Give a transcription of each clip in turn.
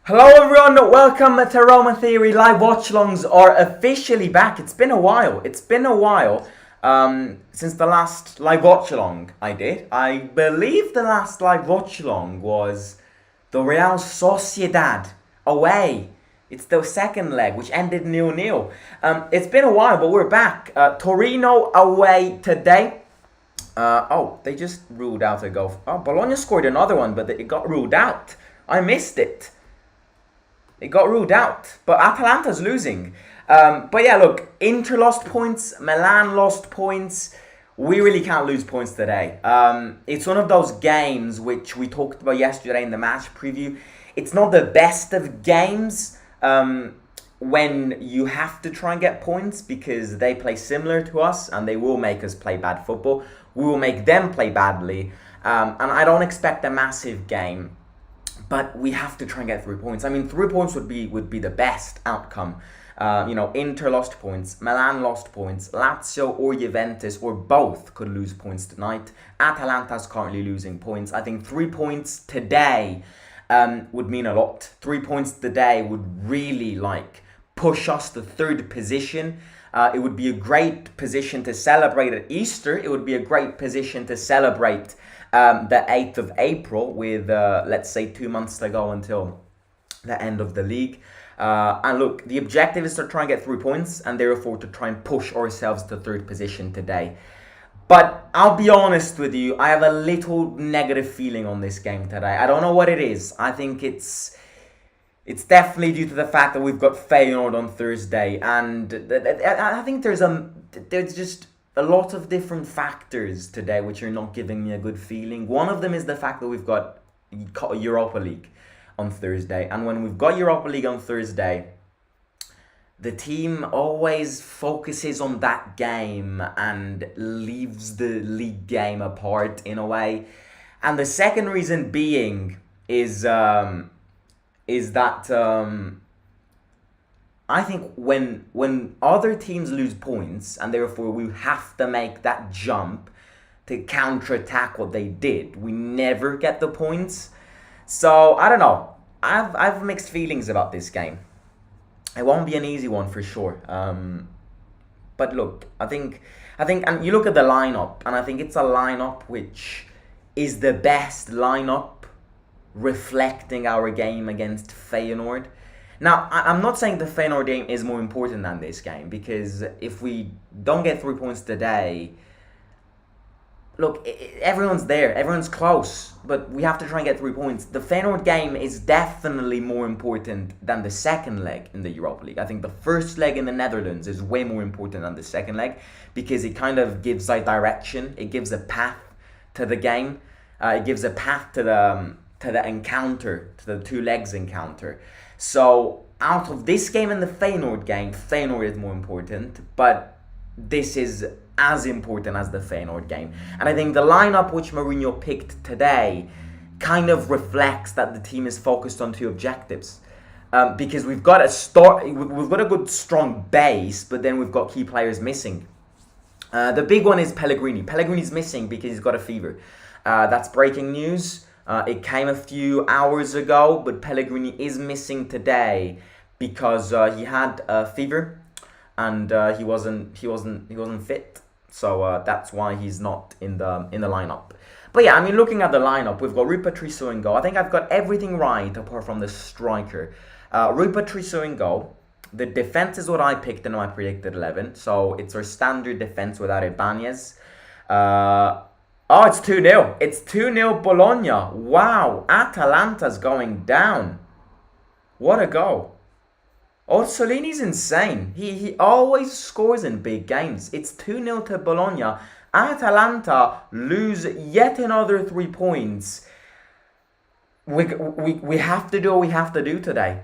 Hello everyone, welcome to Roma Theory. Live watch-alongs are officially back. It's been a while. Since the last live watch-along I did. I believe the last live watch-along was the Real Sociedad away. It's the second leg, which ended 0-0. It's been a while, but we're back. Torino away today. They just ruled out a goal. Oh, Bologna scored another one, but it got ruled out. I missed it. It got ruled out, but Atalanta's losing. But yeah, look, Inter lost points, Milan lost points. We really can't lose points today. It's one of those games which we talked about yesterday in the match preview. It's not the best of games when you have to try and get points because they play similar to us and they will make us play bad football. We will make them play badly. And I don't expect a massive game. But we have to try and get 3 points. I mean, 3 points would be the best outcome. Inter lost points, Milan lost points, Lazio or Juventus or both could lose points tonight. Atalanta's currently losing points. I think 3 points today would mean a lot. 3 points today would really push us to third position. It would be a great position to celebrate at Easter. It would be a great position to celebrate the 8th of April with, let's say, 2 months to go until the end of the league. And look, the objective is to try and get 3 points and therefore to try and push ourselves to third position today. But I'll be honest with you, I have a little negative feeling on this game today. I don't know what it is. I think it's definitely due to the fact that we've got Feyenoord on Thursday. And I think there's just a lot of different factors today which are not giving me a good feeling. One of them is the fact that we've got Europa League on Thursday. And when we've got Europa League on Thursday, the team always focuses on that game and leaves the league game apart in a way. And the second reason being is that I think when other teams lose points and therefore we have to make that jump to counterattack what they did, we never get the points. So I don't know. I've mixed feelings about this game. It won't be an easy one for sure. But look, I think, and you look at the lineup, and I think it's a lineup which is the best lineup reflecting our game against Feyenoord. Now, I'm not saying the Feyenoord game is more important than this game, because if we don't get 3 points today, look, everyone's there, everyone's close, but we have to try and get 3 points. The Feyenoord game is definitely more important than the second leg in the Europa League. I think the first leg in the Netherlands is way more important than the second leg, because it kind of gives a direction, it gives a path to the game, it gives a path to the encounter, to the 2 legs encounter. So, out of this game and the Feyenoord game, Feyenoord is more important, but this is as important as the Feyenoord game. And I think the lineup which Mourinho picked today kind of reflects that the team is focused on 2 objectives. Because we've got a good strong base, but then we've got key players missing. The big one is Pellegrini. Pellegrini's missing because he's got a fever. That's breaking news. It came a few hours ago, but Pellegrini is missing today because he had a fever and he wasn't fit. So that's why he's not in the lineup. But yeah, I mean, looking at the lineup, we've got Rui Patricio in goal. I think I've got everything right apart from the striker. Rui Patricio in goal. The defense is what I picked in my predicted 11. So it's our standard defense without Ibanez. Oh, it's 2-0. It's 2-0 Bologna. Wow. Atalanta's going down. What a goal. Orsolini's insane. He always scores in big games. It's 2-0 to Bologna. Atalanta lose yet another 3 points. We have to do what we have to do today.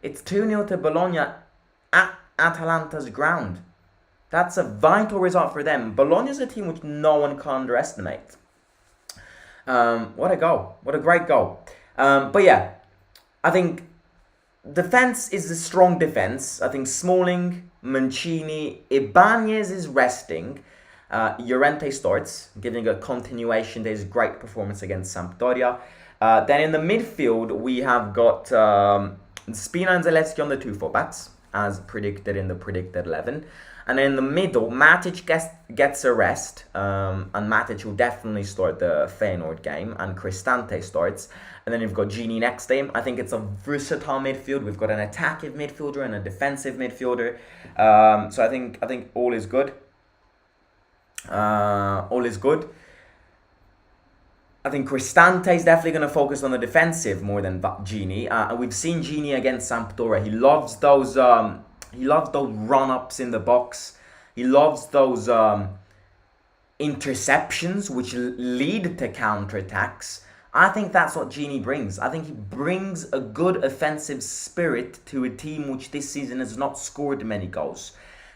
It's 2-0 to Bologna at Atalanta's ground. That's a vital result for them. Bologna is a team which no one can underestimate. What a goal. What a great goal. But yeah, I think defense is a strong defense. I think Smalling, Mancini, Ibanez is resting. Llorente starts, giving a continuation to his great performance against Sampdoria. Then in the midfield, we have got Spina and Zalewski on the 2 fullbacks, as predicted in the predicted 11. And then in the middle, Matic gets a rest, and Matic will definitely start the Feyenoord game, and Cristante starts. And then you've got Gini next to him. I think it's a versatile midfield. We've got an attacking midfielder and a defensive midfielder. So I think all is good. All is good. I think Cristante is definitely going to focus on the defensive more than Gini. And we've seen Gini against Sampdoria. He loves those run-ups in the box. He loves those interceptions which lead to counter-attacks. I think that's what Gini brings. I think he brings a good offensive spirit to a team which this season has not scored many goals.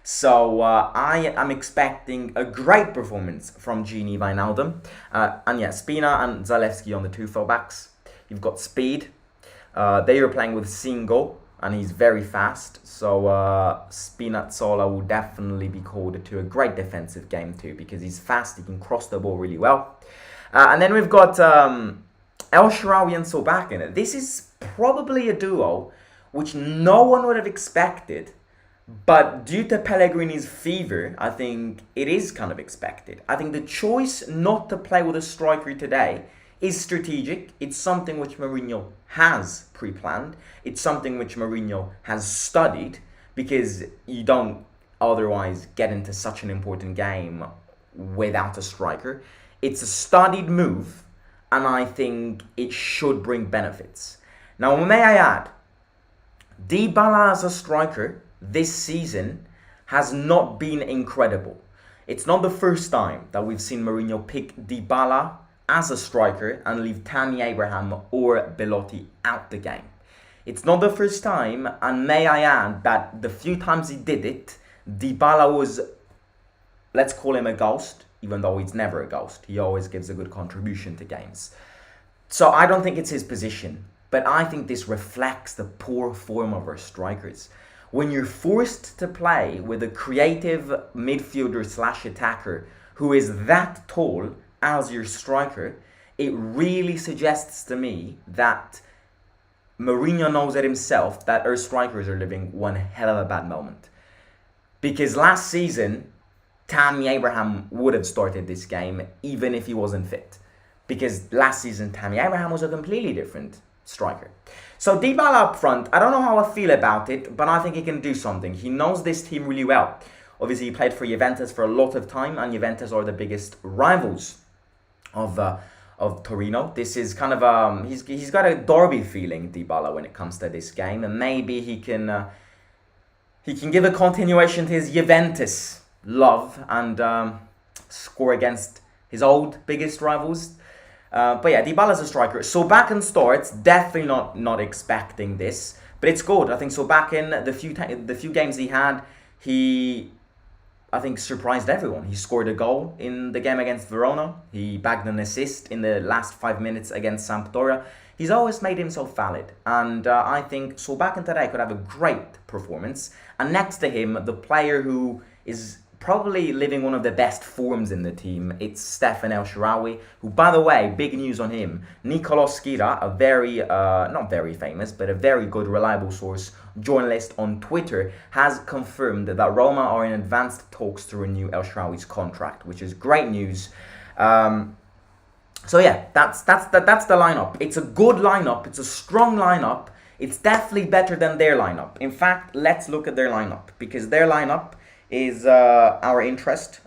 So I am expecting a great performance from Gini Wijnaldum. And yeah, Spina and Zalewski on the 2 fullbacks. You've got speed. They are playing with Singo, and he's very fast. So Spinazzola will definitely be called to a great defensive game too, because he's fast, he can cross the ball really well. And then we've got El Shaarawy and Solbakken. This is probably a duo which no one would have expected. But due to Pellegrini's fever, I think it is kind of expected. I think the choice not to play with a striker today is strategic. It's something which Mourinho has pre-planned. It's something which Mourinho has studied, because you don't otherwise get into such an important game without a striker. It's a studied move, and I think it should bring benefits. Now, may I add, Dybala as a striker this season has not been incredible. It's not the first time that we've seen Mourinho pick Dybala as a striker and leave Tammy Abraham or Belotti out the game. It's not the first time, and may I add that the few times he did it, Dybala was, let's call him a ghost, even though he's never a ghost. He always gives a good contribution to games. So I don't think it's his position, but I think this reflects the poor form of our strikers. When you're forced to play with a creative midfielder / attacker who is that tall as your striker, it really suggests to me that Mourinho knows it himself that our strikers are living one hell of a bad moment. Because last season, Tammy Abraham would have started this game even if he wasn't fit. Because last season, Tammy Abraham was a completely different striker. So Dybala up front, I don't know how I feel about it, but I think he can do something. He knows this team really well. Obviously, he played for Juventus for a lot of time, and Juventus are the biggest rivals of Torino. This is kind of he's got a derby feeling, Dybala, when it comes to this game, and maybe he can give a continuation to his Juventus love and score against his old biggest rivals. But yeah, Dybala's a striker. Solbakken starts, definitely not expecting this, but it's good. I think Solbakken, the few games he had, I think surprised everyone. He scored a goal in the game against Verona. He bagged an assist in the last 5 minutes against Sampdoria. He's always made himself valid, and I think Solbakken today could have a great performance. And next to him, the player who is probably living one of the best forms in the team, it's Stefan El Shaarawy, who, by the way, big news on him. Nicolò Schira, a very, not very famous, but a very good, reliable source, journalist on Twitter, has confirmed that Roma are in advanced talks to renew El Shaarawy's contract, which is great news. So yeah, that's the lineup. It's a good lineup. It's a strong lineup. It's definitely better than their lineup. In fact, let's look at their lineup, because their lineup is our interest.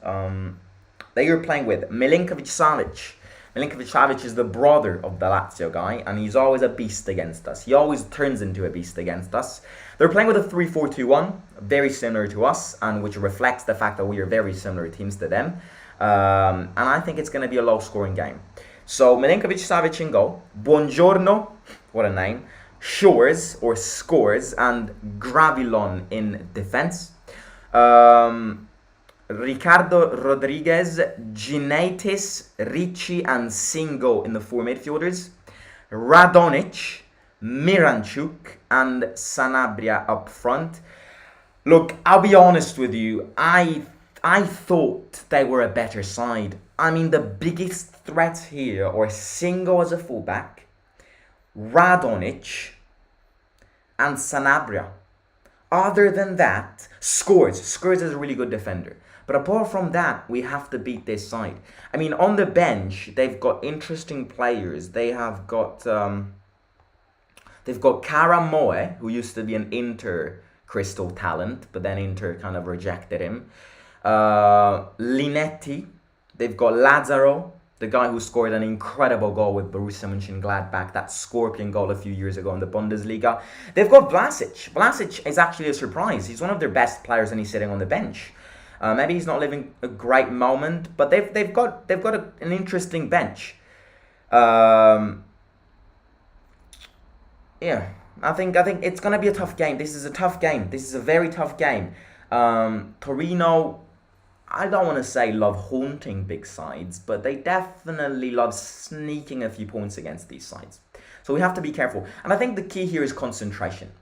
They are playing with Milinkovic-Savic. Milinkovic-Savic is the brother of the Lazio guy, and he's always a beast against us. He always turns into a beast against us. They're playing with a 3-4-2-1, very similar to us, and which reflects the fact that we are very similar teams to them. And I think it's going to be a low-scoring game. So Milinkovic-Savic in goal, Buongiorno, what a name, Shores or Scores, and Gravilon in defense. Ricardo Rodriguez, Ginaitis, Ricci, and Singo in the 4 midfielders. Radonic, Miranchuk, and Sanabria up front. Look, I'll be honest with you. I thought they were a better side. I mean, the biggest threats here are Singo as a fullback, Radonic, and Sanabria. Other than that, Scores. Scores is a really good defender. But apart from that, we have to beat this side. I mean, on the bench, they've got interesting players. They've got Karamoe, who used to be an Inter crystal talent, but then Inter kind of rejected him. Linetti. They've got Lazaro, the guy who scored an incredible goal with Borussia Mönchengladbach, that scorpion goal a few years ago in the Bundesliga. They've got Vlasic. Vlasic is actually a surprise. He's one of their best players and he's sitting on the bench. Maybe he's not living a great moment, but they've got an interesting bench. Yeah, I think it's gonna be a tough game. This is a tough game. This is a very tough game. Torino, I don't want to say love haunting big sides, but they definitely love sneaking a few points against these sides. So we have to be careful. And I think the key here is concentration.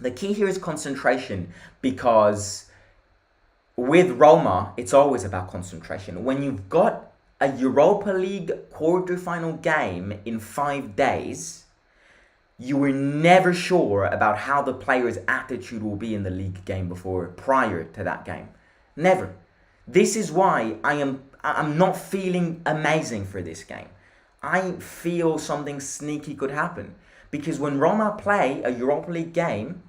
The key here is concentration because with Roma, it's always about concentration. When you've got a Europa League quarterfinal game in 5 days, you were never sure about how the player's attitude will be in the league game prior to that game. Never. This is why I'm not feeling amazing for this game. I feel something sneaky could happen. Because when Roma play a Europa League game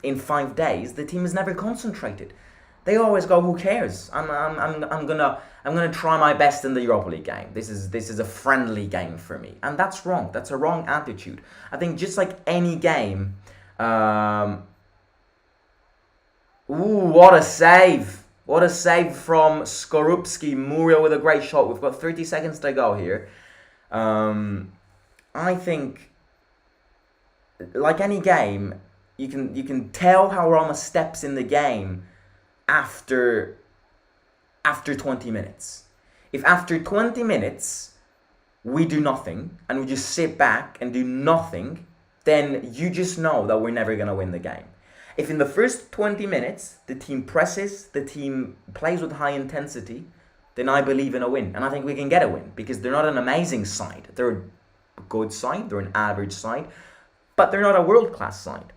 in 5 days, the team is never concentrated. They always go, who cares? I'm gonna try my best in the Europa League game. This is a friendly game for me, and that's wrong. That's a wrong attitude. I think just like any game. Ooh, what a save! What a save from Skorupski. Muriel with a great shot. We've got 30 seconds to go here. I think, like any game, you can tell how Roma steps in the game after 20 minutes. If after 20 minutes we do nothing and we just sit back and do nothing, then you just know that we're never going to win the game. If in the first 20 minutes the team presses, the team plays with high intensity, then I believe in a win. And I think we can get a win because they're not an amazing side. They're a good side, they're an average side, but they're not a world-class side.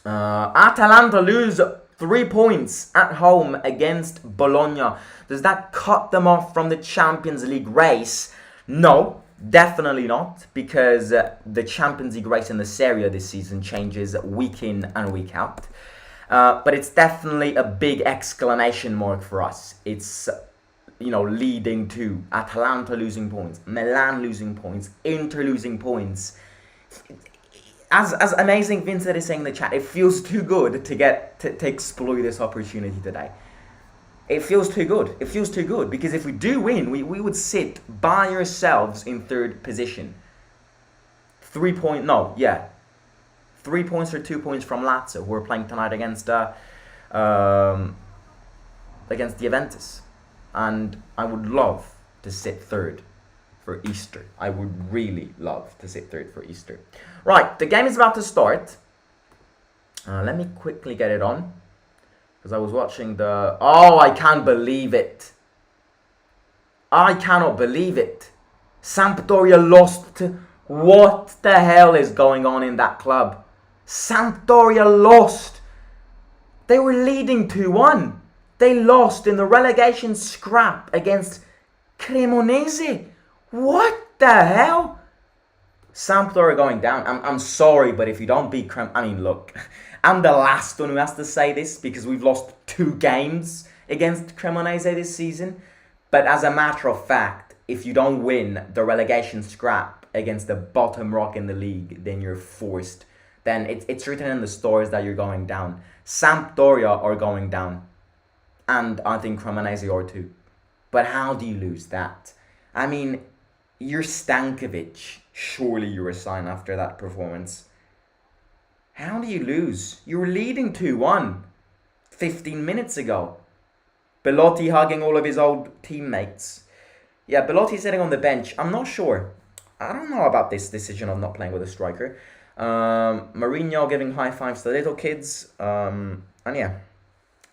Atalanta lose 3 points at home against Bologna. Does that cut them off from the Champions League race? No, definitely not, because the Champions League race in the Serie this season changes week in and week out. But it's definitely a big exclamation mark for us. It's, leading to Atalanta losing points, Milan losing points, Inter losing points. As amazing Vincent is saying in the chat, it feels too good to exploit this opportunity today. It feels too good. It feels too good because if we do win, we would sit by ourselves in third position. 3 points or 2 points from Lazio, who are playing tonight against Juventus. And I would love to sit third for Easter. I would really love to sit third for Easter. Right, the game is about to start. Let me quickly get it on. Because I was watching the... Oh, I can't believe it. I cannot believe it. Sampdoria lost. What the hell is going on in that club? Sampdoria lost. They were leading 2-1. They lost in the relegation scrap against Cremonese. What the hell? Sampdoria going down. I'm sorry, but if you don't beat look, I'm the last one who has to say this because we've lost 2 games against Cremonese this season. But as a matter of fact, if you don't win the relegation scrap against the bottom rock in the league, then you're forced. Then it's written in the stars that you're going down. Sampdoria are going down. And I think Cremonese are too. But how do you lose that? I mean, you're Stankovic. Surely you resign after that performance. How do you lose? You were leading 2-1 15 minutes ago. Belotti hugging all of his old teammates. Yeah, Belotti's sitting on the bench. I'm not sure. I don't know about this decision of not playing with a striker. Mourinho giving high fives to little kids. And yeah.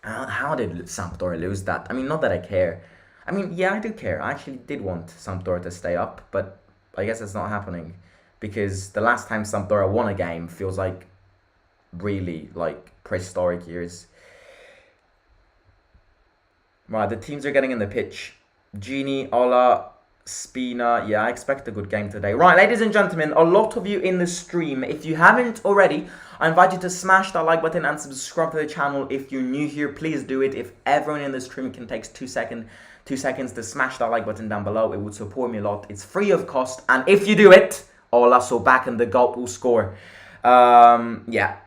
How did Sampdoria lose that? I mean, not that I care. I mean, yeah, I do care. I actually did want Sampdoria to stay up, but I guess it's not happening. because the last time Sampdoria won a game feels like really like prehistoric years. Right, the teams are getting in the pitch. Gini, Ola, Spina. Yeah, I expect a good game today. Right, ladies and gentlemen, a lot of you in the stream. If you haven't already, I invite you to smash that like button and subscribe to the channel. If you're new here, please do it. If everyone in the stream can take 2 seconds to smash that like button down below, it would support me a lot. It's free of cost, and if you do it, Ola, so back and the goat will score. Yeah,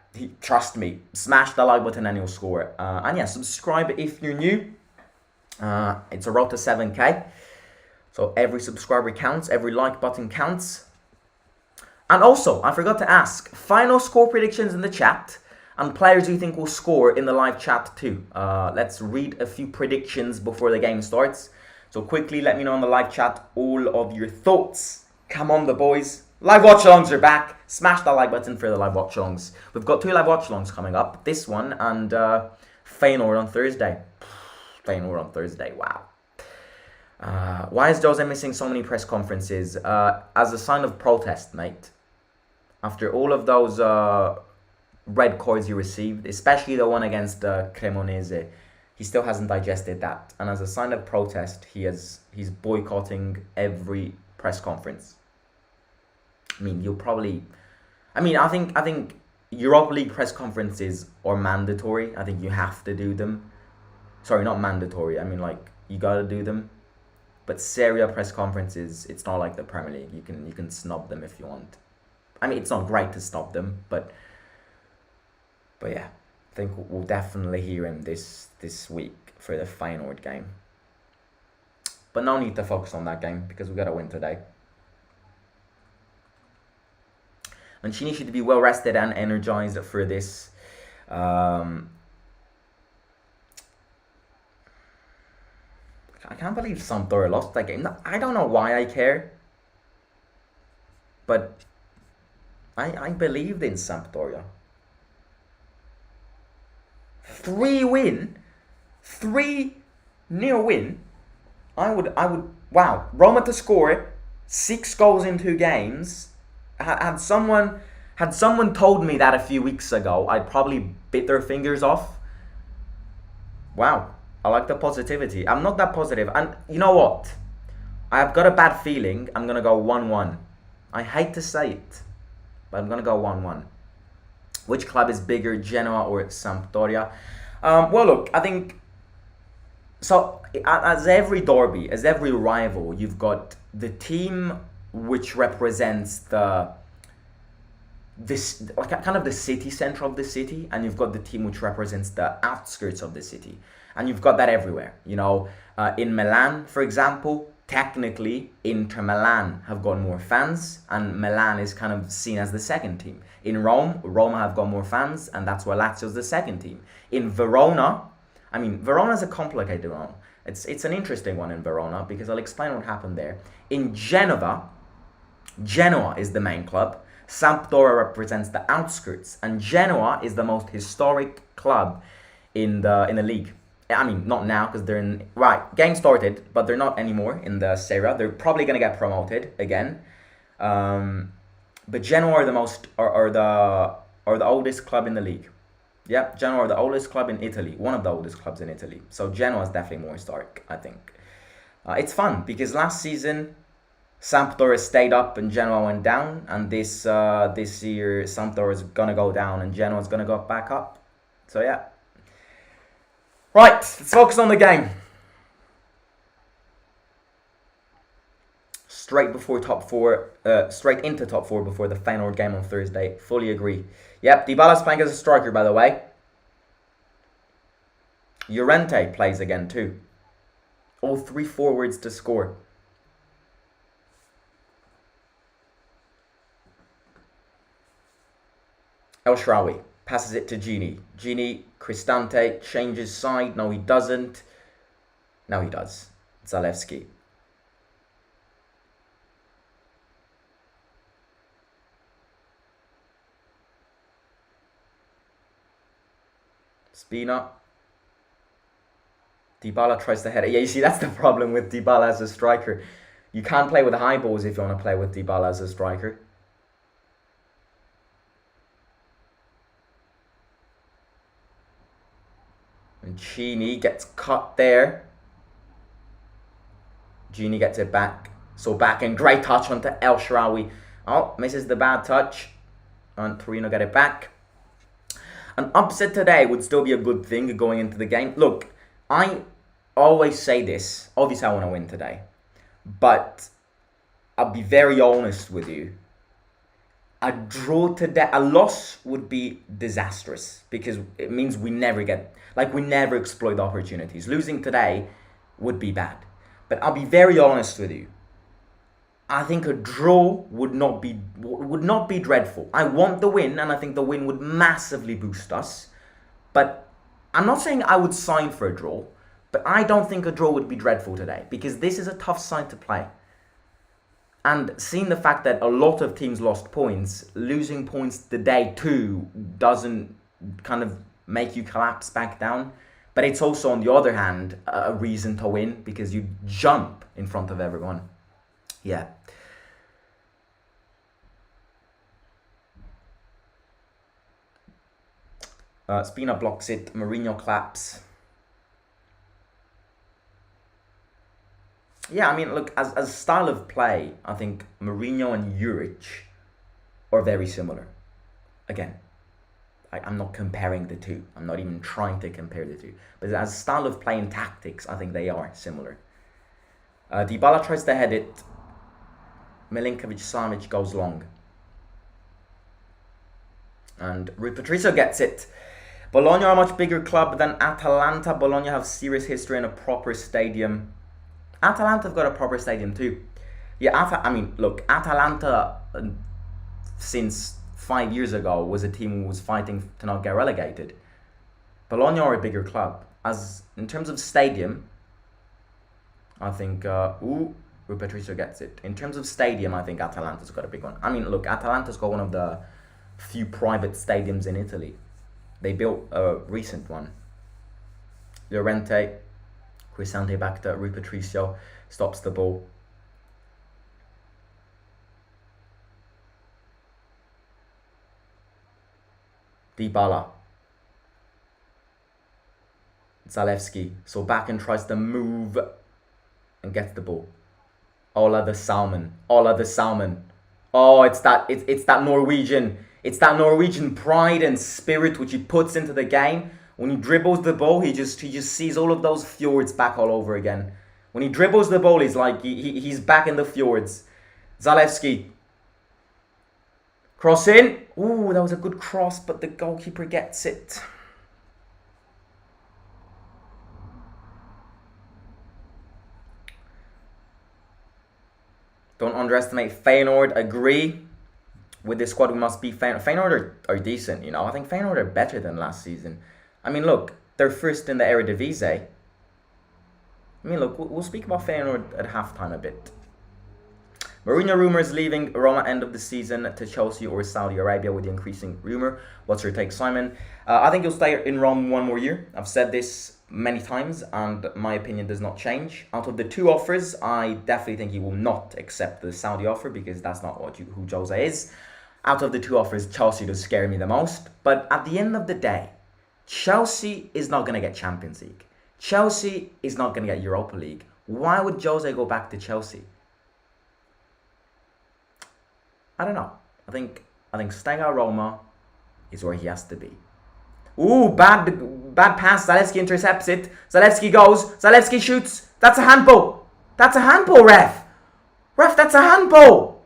trust me, smash the like button and you'll score. And yeah, subscribe if you're new. It's a road to 7k, so every subscriber counts, every like button counts. And also, I forgot to ask, final score predictions in the chat, and players you think will score in the live chat too. Let's read a few predictions before the game starts. So quickly, let me know in the live chat all of your thoughts. Come on, the boys. Live watch-alongs are back. Smash that like button for the live watch-alongs. We've got 2 live watch-alongs coming up. This one and Feyenoord on Thursday. Feyenoord on Thursday, wow. Why is Jose missing so many press conferences? As a sign of protest, mate. After all of those red cards he received, especially the one against Cremonese, he still hasn't digested that. And as a sign of protest, he's boycotting every press conference. I mean, I think Europa League press conferences are mandatory. I think you have to do them. Sorry, not mandatory. I mean, like, you gotta do them. But Serie press conferences, it's not like the Premier League. You can snub them if you want. I mean, it's not great to snub them, but yeah, I think we'll definitely hear him this week for the Feyenoord game. But no need to focus on that game because we gotta win today. Mancini should be well rested and energized for this. I can't believe Sampdoria lost that game. I don't know why I care. But I believed in Sampdoria. 3-0 win. I would wow. Roma to score 6 goals in 2 games. Had someone told me that a few weeks ago, I'd probably bit their fingers off. Wow. I like the positivity. I'm not that positive. And you know what? I've got a bad feeling I'm going to go 1-1. I hate to say it, but I'm going to go 1-1. Which club is bigger, Genoa or Sampdoria? Well, look, I think... So, as every derby, as every rival, you've got the team which represents kind of the city center of the city, and you've got the team which represents the outskirts of the city. And you've got that everywhere, you know. In Milan, for example, technically, Inter Milan have got more fans, and Milan is kind of seen as the second team. In Rome, Roma have got more fans, and that's why Lazio's the second team. In Verona, I mean, Verona's a complicated one. It's an interesting one in Verona, because I'll explain what happened there. In Genoa is the main club. Sampdoria represents the outskirts, and Genoa is the most historic club in the league. I mean, not now because they're in... Right, game started, but they're not anymore in the Serie. They're probably going to get promoted again. But Genoa are the oldest club in the league. Yeah, Genoa are the oldest club in Italy. One of the oldest clubs in Italy. So Genoa is definitely more historic, I think. It's fun because last season, Sampdoria stayed up and Genoa went down. And this year, Sampdoria is going to go down and Genoa is going to go back up. So yeah. Right, let's focus on the game. Straight into top four before the Feyenoord game on Thursday. Fully agree. Yep, Dybala's playing as a striker, by the way. Llorente plays again too. All 3 forwards to score. El Shaarawy passes it to Gini. Gini, Cristante changes side. No, he doesn't. No, he does. Zalewski. Spina. Dybala tries to head it. Yeah, you see, that's the problem with Dybala as a striker. You can't play with high balls if you want to play with Dybala as a striker. Gini gets cut there. Gini gets it back. So back in, great touch onto El Shaarawy. Oh, misses the bad touch. And Torino get it back. An upset today would still be a good thing going into the game. Look, I always say this. Obviously, I want to win today. But I'll be very honest with you. A draw today, a loss would be disastrous. Because it means we never exploit opportunities. Losing today would be bad. But I'll be very honest with you. I think a draw would not be dreadful. I want the win, and I think the win would massively boost us. But I'm not saying I would sign for a draw, but I don't think a draw would be dreadful today, because this is a tough side to play. And seeing the fact that a lot of teams lost points, losing points today too doesn't kind of make you collapse back down. But it's also, on the other hand, a reason to win, because you jump in front of everyone. Yeah. Spina blocks it. Mourinho claps. Yeah, I mean, look, as style of play, I think Mourinho and Juric are very similar. Again, I'm not comparing the two. I'm not even trying to compare the two. But as style of play and tactics, I think they are similar. Dybala tries to head it. Milinkovic-Savic goes long. And Rui Patricio gets it. Bologna are a much bigger club than Atalanta. Bologna have serious history and a proper stadium. Atalanta have got a proper stadium too. Yeah, Atalanta since 5 years ago was a team who was fighting to not get relegated. Bologna are a bigger club. As in terms of stadium, I think Rui Patricio gets it. In terms of stadium, I think Atalanta's got a big one. I mean, look, Atalanta's got one of the few private stadiums in Italy. They built a recent one. Llorente, Cristante back to Rui Patricio, stops the ball. Dybala. Zalewski. So back and tries to move and gets the ball. Ola the Salmon. Oh, it's that Norwegian pride and spirit which he puts into the game. When he dribbles the ball, he just sees all of those fjords back all over again. When he dribbles the ball, he's like he's back in the fjords. Zalewski. Cross in. Ooh, that was a good cross, but the goalkeeper gets it. Don't underestimate Feyenoord. Agree. With this squad, we must be Feyenoord. Feyenoord are decent, you know. I think Feyenoord are better than last season. I mean, look, they're first in the Eredivisie. I mean, look, we'll speak about Feyenoord at halftime a bit. Mourinho rumours leaving Roma end of the season to Chelsea or Saudi Arabia with the increasing rumour. What's your take, Simon? I think he'll stay in Rome one more year. I've said this many times, and my opinion does not change. Out of the two offers, I definitely think he will not accept the Saudi offer, because that's not who Jose is. Out of the two offers, Chelsea does scare me the most. But at the end of the day, Chelsea is not going to get Champions League. Chelsea is not going to get Europa League. Why would Jose go back to Chelsea? I don't know. I think staying at Roma is where he has to be. Ooh, bad pass. Zalewski intercepts it. Zalewski goes. Zalewski shoots. That's a handball. That's a handball, ref. Ref, that's a handball.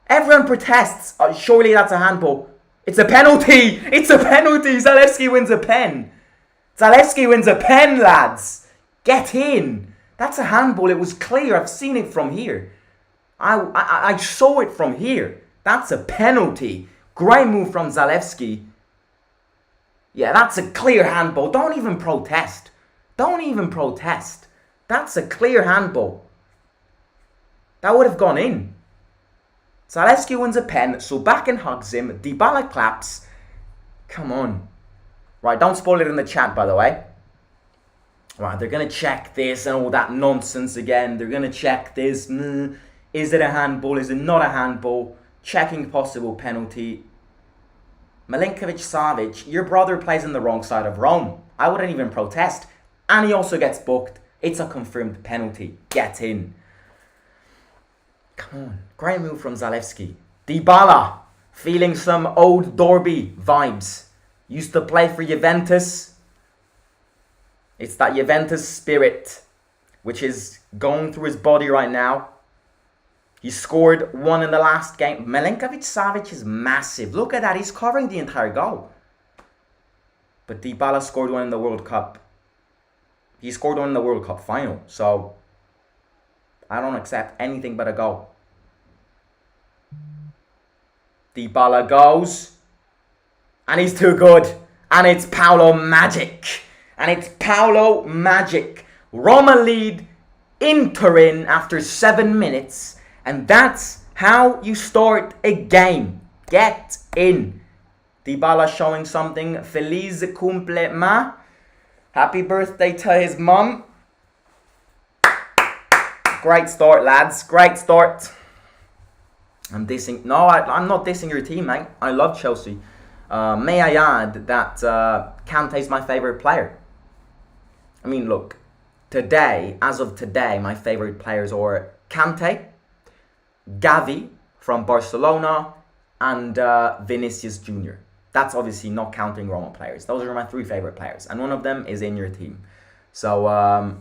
Everyone protests. Surely that's a handball. It's a penalty. It's a penalty. Zalewski wins a pen. Zalewski wins a pen, lads. Get in. That's a handball. It was clear. I've seen it from here. I saw it from here. That's a penalty. Great move from Zalewski. Yeah, that's a clear handball. Don't even protest. Don't even protest. That's a clear handball. That would have gone in. Zalewski wins a pen, so back and hugs him. Dybala claps. Come on. Right, don't spoil it in the chat, by the way. Right, they're going to check this and all that nonsense again. They're going to check this. Is it a handball? Is it not a handball? Checking possible penalty. Milinkovic-Savic, your brother plays in the wrong side of Rome. I wouldn't even protest. And he also gets booked. It's a confirmed penalty. Get in. Come on. Great move from Zalewski. Dybala. Feeling some old Derby vibes. Used to play for Juventus. It's that Juventus spirit which is going through his body right now. He scored one in the last game. Milinkovic-Savic is massive. Look at that. He's covering the entire goal. But Dybala scored one in the World Cup. He scored one in the World Cup final. So, I don't accept anything but a goal. Dybala goes. And he's too good. And it's Paolo Magic. And it's Paolo Magic. Roma lead in Turin after 7 minutes. And that's how you start a game. Get in. Dybala showing something. Feliz cumple ma. Happy birthday to his mum. Great start, lads. Great start. I'm dissing. No, I'm not dissing your team, mate. I love Chelsea. May I add that Kante is my favourite player. I mean, look. Today, as of today, my favourite players are Kante, Gavi from Barcelona, and Vinicius Jr. That's obviously not counting Roma players. Those are my 3 favourite players. And one of them is in your team. So, I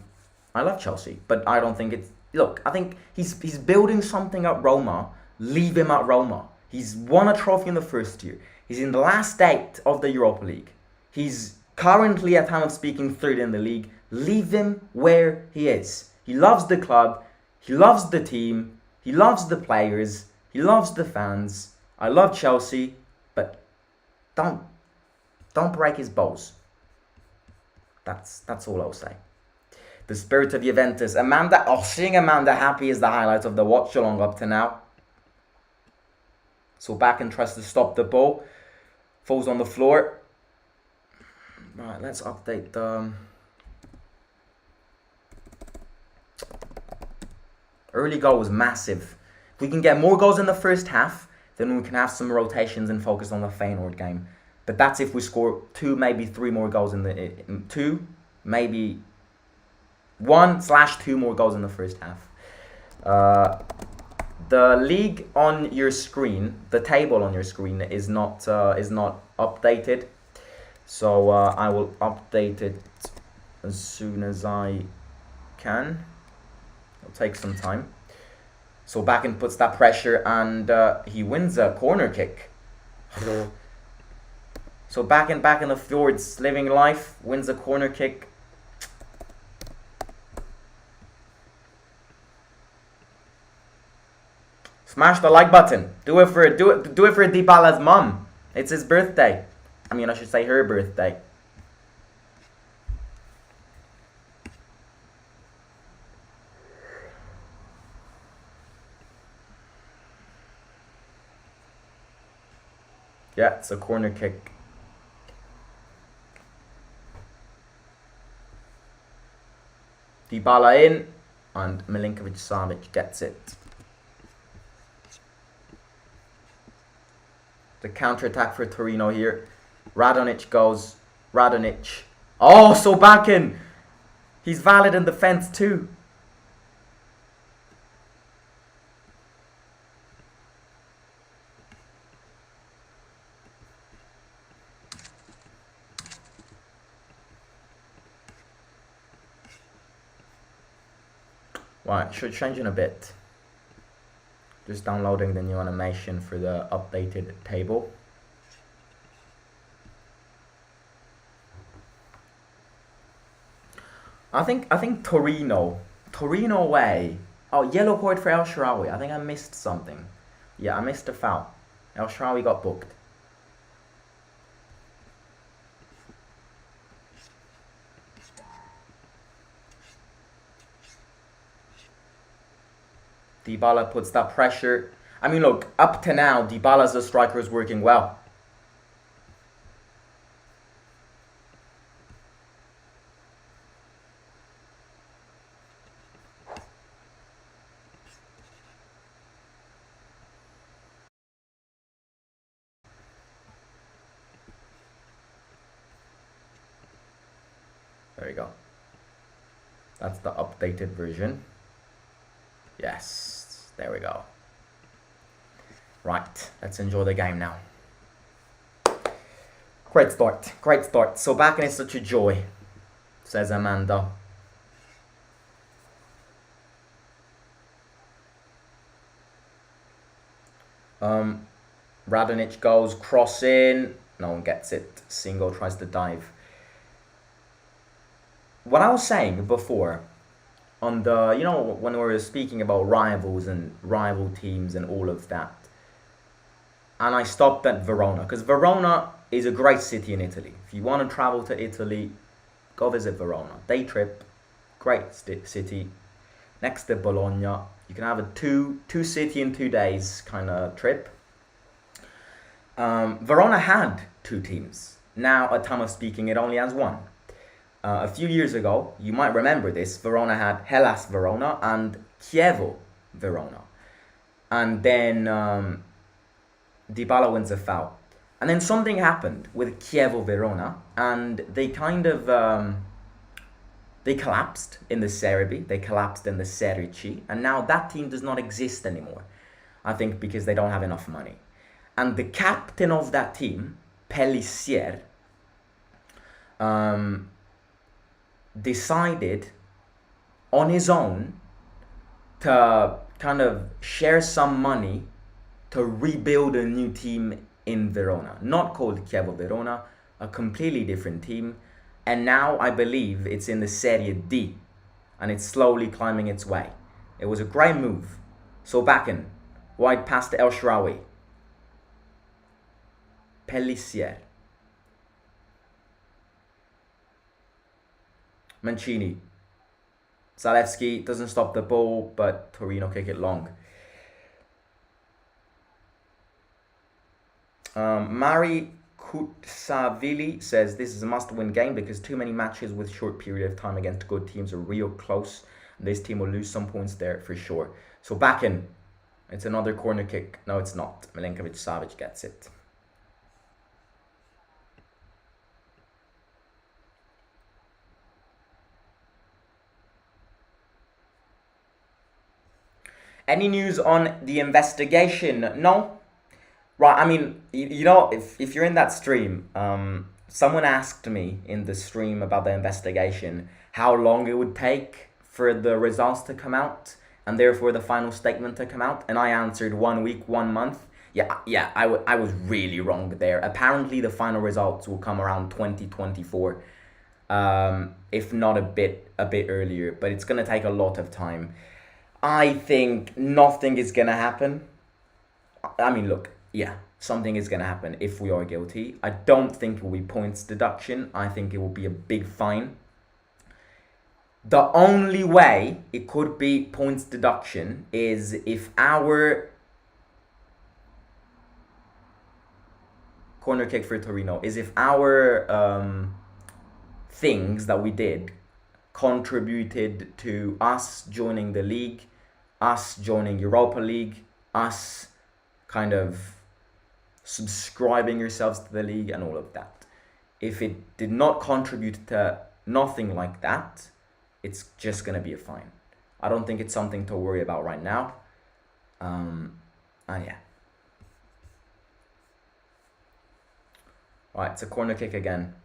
love Chelsea. But I don't think it's... Look, I think he's building something at Roma. Leave him at Roma. He's won a trophy in the first year. He's in the last 8 of the Europa League. He's currently, at time of speaking, 3rd in the league. Leave him where he is. He loves the club. He loves the team. He loves the players. He loves the fans. I love Chelsea, but don't break his balls. That's all I'll say. The spirit of Juventus. Seeing Amanda happy is the highlight of the watch along up to now. So back and tries to stop the ball. Falls on the floor. Right, let's update the... Early goal was massive. If we can get more goals in the first half, then we can have some rotations and focus on the Feyenoord game. But that's if we score 2, maybe 3 more goals in the... 2, maybe 1/2 more goals in the first half. The league on your screen, the table on your screen is not updated. So I will update it as soon as I can. It'll take some time. So Bakken puts that pressure and he wins a corner kick. So Bakken back in the fjords, living life, wins a corner kick. Smash the like button. Do it for Dybala's mum. It's his birthday. I mean, I should say her birthday. Yeah, it's a corner kick. Dybala in, and Milinkovic-Savic gets it. The counter-attack for Torino here. Radonic goes. Radonic. Oh, so Bakken. He's valid in defense too. Right, should change in a bit. Just downloading the new animation for the updated table. I think Torino away. Oh, yellow card for El Shaarawy. I think I missed something. Yeah, I missed a foul. El Shaarawy got booked. Dybala puts that pressure. I mean, look, up to now, Dybala as a striker is working well. we go. That's the updated version. Yes, there we go. Right, let's enjoy the game now. Great start, great start. So back in is such a joy, says Amanda. Radonic goes, cross in. No one gets it. Singo tries to dive. What I was saying before, on the, you know, when we were speaking about rivals and rival teams and all of that, and I stopped at Verona, because Verona is a great city in Italy. If you want to travel to Italy, go visit Verona. Day trip, great city, next to Bologna. You can have a two city in 2 days kind of trip. Verona had 2 teams. Now, at time of speaking, it only has 1. A few years ago, you might remember this, Verona had Hellas Verona and Chievo Verona. And then Dybala wins a foul. And then something happened with Chievo Verona, and they kind of they collapsed in the Serie B, they collapsed in the Serie C, and now that team does not exist anymore. I think because they don't have enough money. And the captain of that team, Pellissier, decided on his own to kind of share some money to rebuild a new team in Verona. Not called Chievo Verona, a completely different team. And now I believe it's in the Serie D, and it's slowly climbing its way. It was a great move. So back in, wide pass to El Sharawi. Pellissier. Mancini. Zalewski doesn't stop the ball, but Torino kick it long. Mari Kutsavili says this is a must-win game because too many matches with short period of time against good teams are real close. This team will lose some points there for sure. So back in, it's another corner kick. No, it's not. Milenkovic-Savic gets it. Any news on the investigation? No. Right, I mean, you know, if you're in that stream, someone asked me in the stream about the investigation how long it would take for the results to come out and therefore the final statement to come out, and I answered 1 week, 1 month. Yeah, I was really wrong there. Apparently, the final results will come around 2024, if not a bit earlier, but it's gonna take a lot of time. I think nothing is gonna happen. I mean, look. Yeah, something is going to happen if we are guilty. I don't think it will be points deduction. I think it will be a big fine. The only way it could be points deduction is if our corner kick for Torino is if our things that we did contributed to us joining the league, us joining Europa League, us kind of subscribing yourselves to the league and all of that. If it did not contribute to nothing like that, it's just going to be a fine. I don't think it's something to worry about right now. Yeah. Right, it's a corner kick again.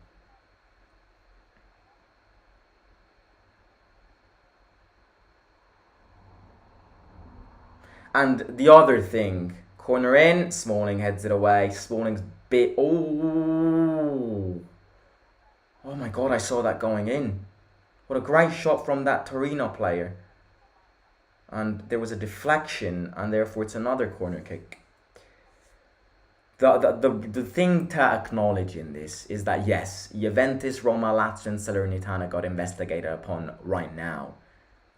And the other thing, corner in, Smalling heads it away. Smalling's bit. Oh my god, I saw that going in. What a great shot from that Torino player. And there was a deflection, and therefore it's another corner kick. The thing to acknowledge in this is that yes, Juventus, Roma, Lazio, and Salernitana got investigated upon right now.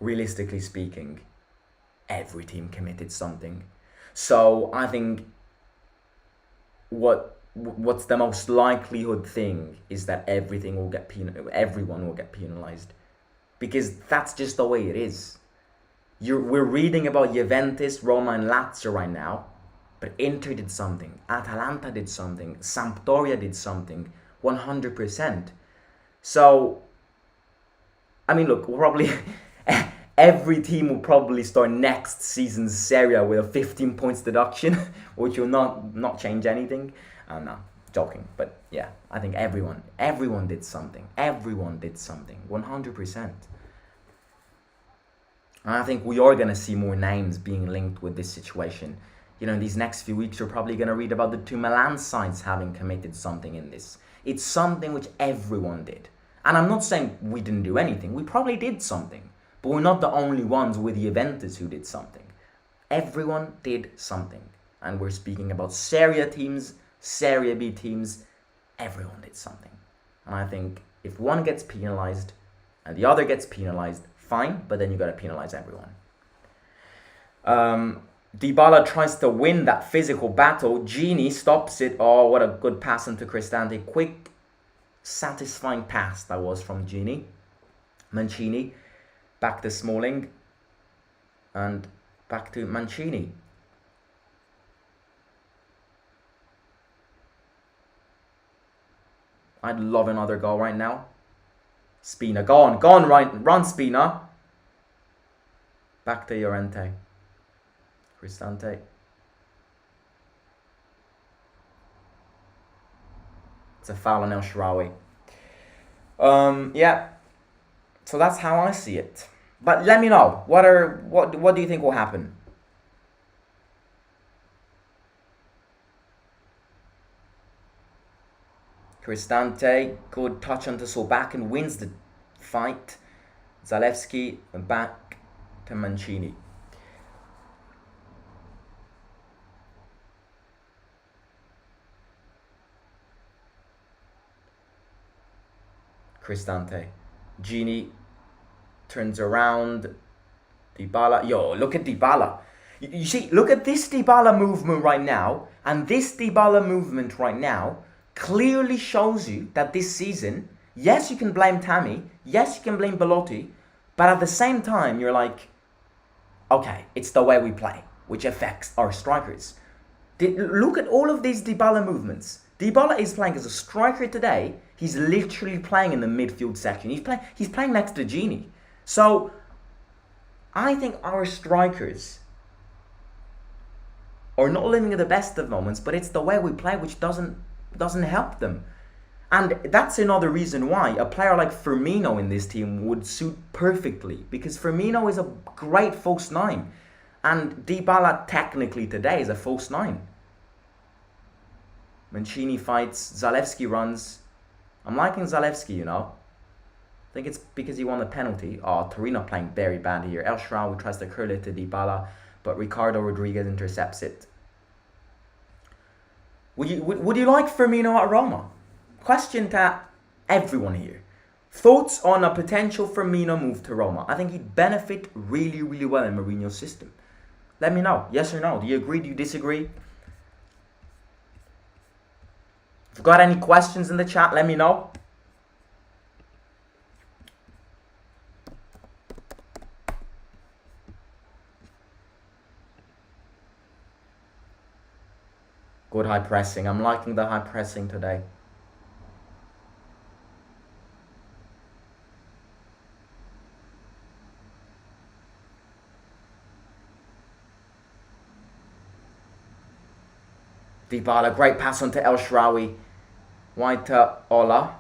Realistically speaking, every team committed something. So I think what's the most likelihood thing is that everyone will get penalized, because that's just the way it is. We're reading about Juventus, Roma, and Lazio right now, but Inter did something, Atalanta did something, Sampdoria did something, 100%. So I mean, look, probably every team will probably start next season's Serie with a 15 points deduction, which will not change anything. No, joking, but yeah, I think everyone did something. Everyone did something, 100%. And I think we are going to see more names being linked with this situation. You know, in these next few weeks, you're probably going to read about the two Milan sides having committed something in this. It's something which everyone did. And I'm not saying we didn't do anything. We probably did something. But we're not the only ones with the Juventus who did something. Everyone did something. And we're speaking about Serie teams, Serie B teams. Everyone did something. And I think if one gets penalized and the other gets penalized, fine, but then you got to penalize everyone. Dybala tries to win that physical battle. Gini stops it. Oh, what a good pass into Cristante. Quick, satisfying pass that was from Gini. Mancini. Back to Smalling. And back to Mancini. I'd love another goal right now. Spina, go on, run Spina. Back to Llorente. Cristante. It's a foul on El Shaarawy. Yeah. So that's how I see it. But let me know. What do you think will happen? Cristante, good touch onto Solbakken, wins the fight. Zalewski back to Mancini. Cristante. Gini turns around. Dybala. Yo, look at Dybala. You see, look at this Dybala movement right now. And this Dybala movement right now clearly shows you that this season, yes, you can blame Tammy. Yes, you can blame Belotti. But at the same time, you're like, okay, it's the way we play, which affects our strikers. Look at all of these Dybala movements. Dybala is playing as a striker today. He's literally playing in the midfield section. He's playing next to Gini. So I think our strikers are not living at the best of moments, but it's the way we play which doesn't help them. And that's another reason why a player like Firmino in this team would suit perfectly, because Firmino is a great false nine. And Dybala technically today is a false nine. Mancini fights, Zalewski runs. I'm liking Zalewski, you know. I think it's because he won the penalty. Oh, Torino playing very bad here. El Shaarawy tries to curl it to Dybala, but Ricardo Rodriguez intercepts it. Would you like Firmino at Roma? Question to everyone here. Thoughts on a potential Firmino move to Roma? I think he'd benefit really, really well in Mourinho's system. Let me know. Yes or no? Do you agree? Do you disagree? If you've got any questions in the chat, let me know. Good high pressing. I'm liking the high pressing today. Dybala, great pass onto El Shaarawy. Wide to Ola.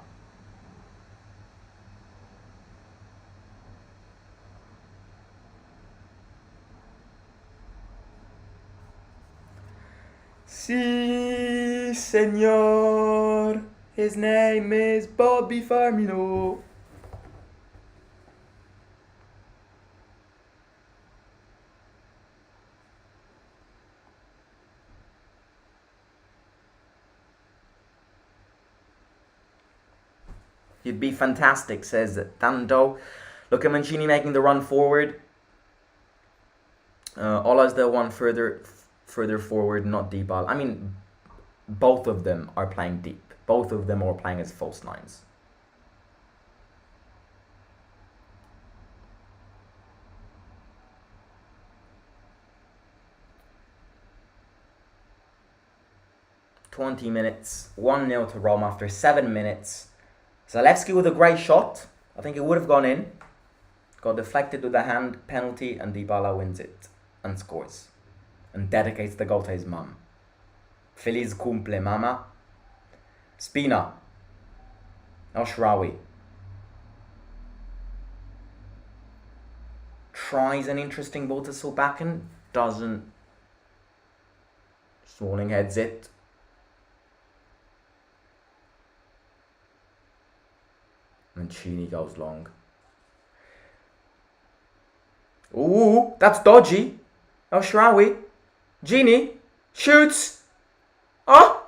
Si, senor. His name is Bobby Firmino. He'd be fantastic, says Tando. Look at Mancini making the run forward. Ola's the one further forward, not Dybala. I mean, both of them are playing deep. Both of them are playing as false nines. "20 minutes, 1-0 to Roma after 7 minutes. Zalewski with a great shot. I think it would have gone in. Got deflected with a hand penalty and Dybala wins it and scores. And dedicates the goal to his mum. Feliz cumple, mama. Spina. El Shaarawy. Tries an interesting ball to Solbakken. Doesn't. Smalling heads it. Mancini goes long. Ooh, that's dodgy. El Shaarawy. Genie shoots. Oh,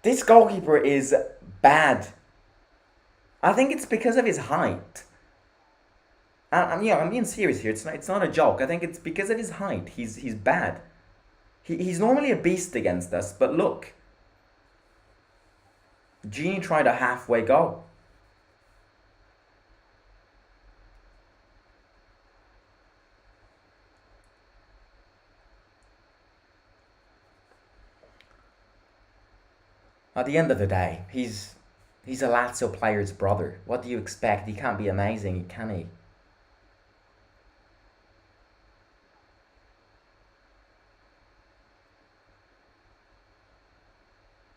this goalkeeper is bad. I think it's because of his height. I'm being serious here. It's not a joke. I think it's because of his height. He's bad. He's normally a beast against us, but look. Genie tried a halfway goal. At the end of the day, he's a Lazio player's brother. What do you expect? He can't be amazing, can he?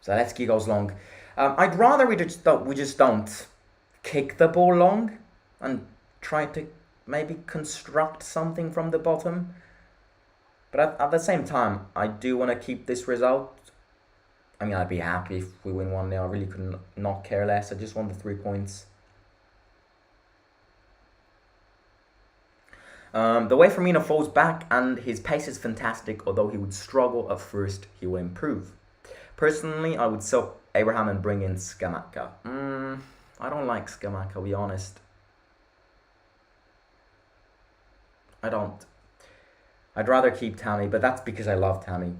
Zalewski goes long. I'd rather we just don't kick the ball long and try to maybe construct something from the bottom. But at the same time, I do want to keep this result. I mean, I'd be happy if we win 1-0. I really could not care less. I just want the 3 points. The way Firmino falls back and his pace is fantastic. Although he would struggle at first, he will improve. Personally, I would sell Abraham and bring in Scamacca. I don't like Scamacca, to be honest. I don't. I'd rather keep Tammy, but that's because I love Tammy.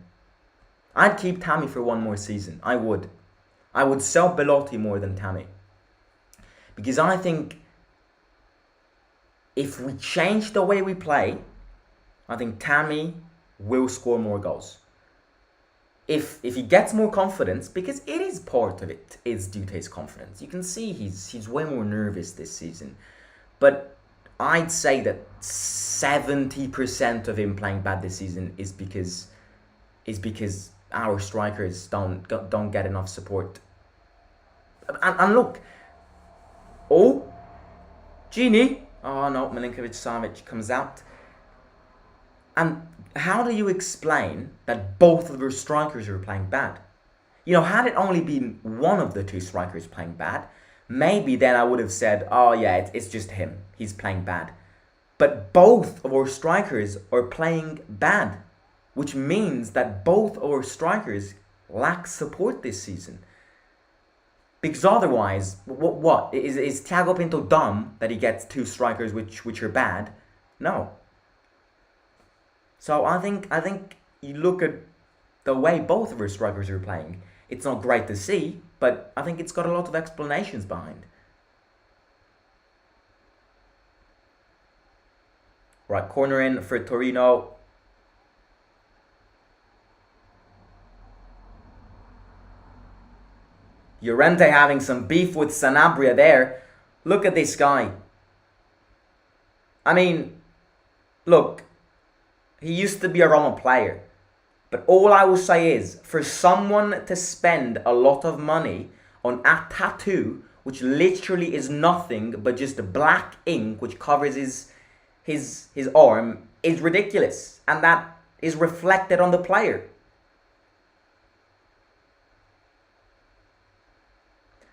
I'd keep Tammy for 1 more season. I would. I would sell Belotti more than Tammy. Because I think if we change the way we play, I think Tammy will score more goals. If he gets more confidence, because it is part of it, is due to his confidence. You can see he's way more nervous this season. But I'd say that 70% of him playing bad this season is because our strikers don't get enough support. And look, Genie. Oh no, Milinkovic-Savic comes out. And how do you explain that both of your strikers are playing bad? You know, had it only been one of the 2 strikers playing bad, maybe then I would have said, oh yeah, it's just him. He's playing bad. But both of our strikers are playing bad, which means that both of our strikers lack support this season. Because otherwise, what? Is Thiago Pinto dumb that he gets 2 strikers which are bad? No. So I think you look at the way both of our strikers are playing. It's not great to see, but I think it's got a lot of explanations behind. Right, corner in for Torino. Llorente having some beef with Sanabria there. Look at this guy. I mean, look, he used to be a Roma player. But all I will say is, for someone to spend a lot of money on a tattoo, which literally is nothing but just black ink which covers his arm, is ridiculous. And that is reflected on the player.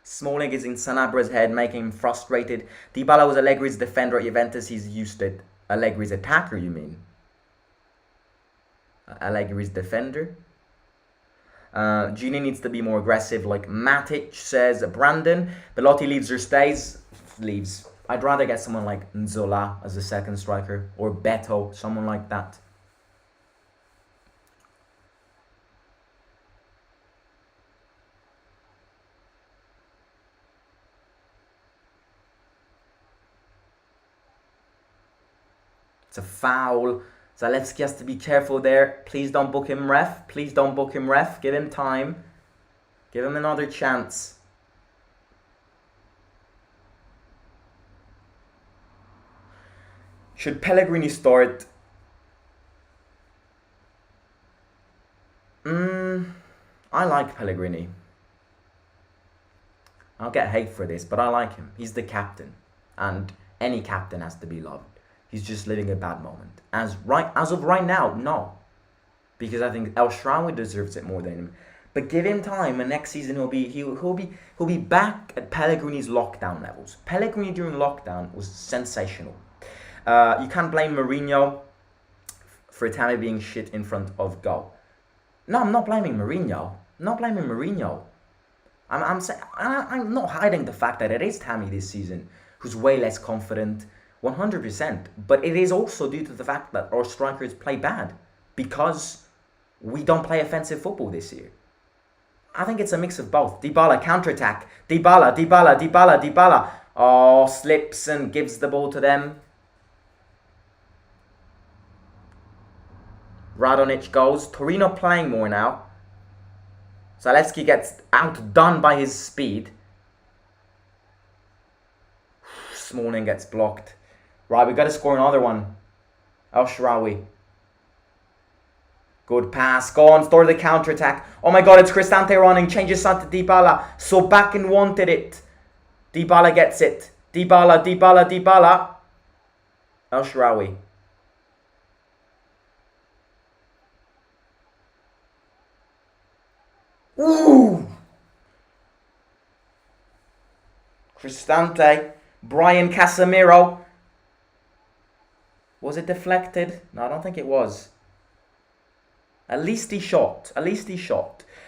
Smalling is in Sanabra's head, making him frustrated. Dybala was Allegri's defender at Juventus. He's used to Allegri's attacker, you mean? Allegri's defender. Gini needs to be more aggressive, like Matic, says Brandon. Belotti leaves or stays? Leaves. I'd rather get someone like Nzola as a second striker, or Beto, someone like that. It's a foul. Zalewski has to be careful there. Please don't book him, ref. Please don't book him, ref. Give him time. Give him another chance. Should Pellegrini start? I like Pellegrini. I'll get hate for this, but I like him. He's the captain, and any captain has to be loved. He's just living a bad moment. As of right now, no, because I think El Shaarawy deserves it more than him. But give him time, and next season he'll be back at Pellegrini's lockdown levels. Pellegrini during lockdown was sensational. You can't blame Mourinho for Tammy being shit in front of goal. No, I'm not blaming Mourinho. I'm not hiding the fact that it is Tammy this season who's way less confident, 100%. But it is also due to the fact that our strikers play bad because we don't play offensive football this year. I think it's a mix of both. Dybala counter-attack. Dybala. Oh, slips and gives the ball to them. Radonjic goes. Torino playing more now. Zalewski gets outdone by his speed. Smalling gets blocked. Right, we got to score another one. El Shaarawy. Good pass. Go on, start the counter-attack. Oh my god, it's Cristante running. Changes on to Dybala. So back and wanted it. Dybala gets it. Dybala. El Shaarawy. Ooh! Cristante. Brian Casemiro. Was it deflected? No, I don't think it was. At least he shot.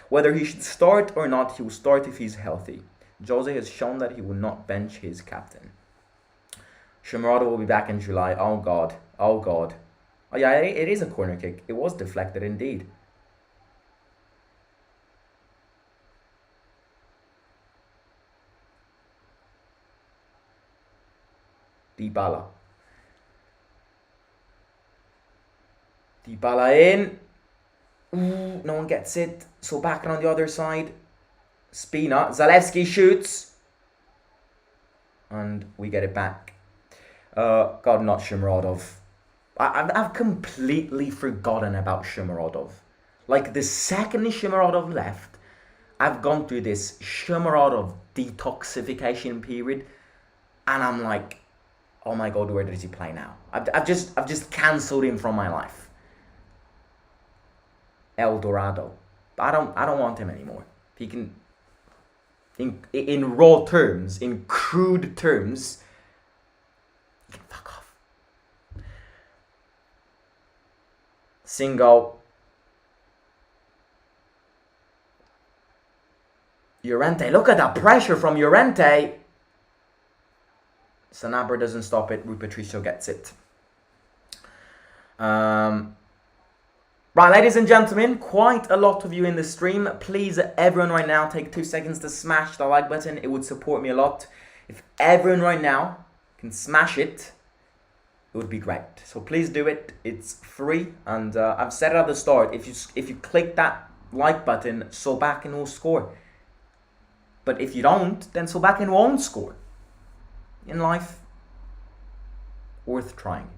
Whether he should start or not, he will start if he's healthy. Jose has shown that he will not bench his captain. Shomurodov will be back in July. Oh god. Oh yeah, it is a corner kick. It was deflected indeed. Dybala in. Ooh, no one gets it. So back on the other side. Spina. Zalewski shoots. And we get it back. God, not Shomurodov. I've completely forgotten about Shomurodov. Like, the second Shomurodov left, I've gone through this Shomurodov detoxification period. And I'm like, oh my god, where does he play now? I've just cancelled him from my life. El Dorado. I don't want him anymore. He can, in raw terms, in crude terms, he can fuck off. Singo. Llorente. Look at that pressure from Llorente. Sanabria doesn't stop it. Rui Patricio gets it. Right, ladies and gentlemen, quite a lot of you in the stream. Please, everyone right now, take 2 seconds to smash the like button. It would support me a lot. If everyone right now can smash it, it would be great. So please do it. It's free, and I've said it at the start. If you click that like button, Solbakken will score. But if you don't, then Solbakken won't score. In life, worth trying.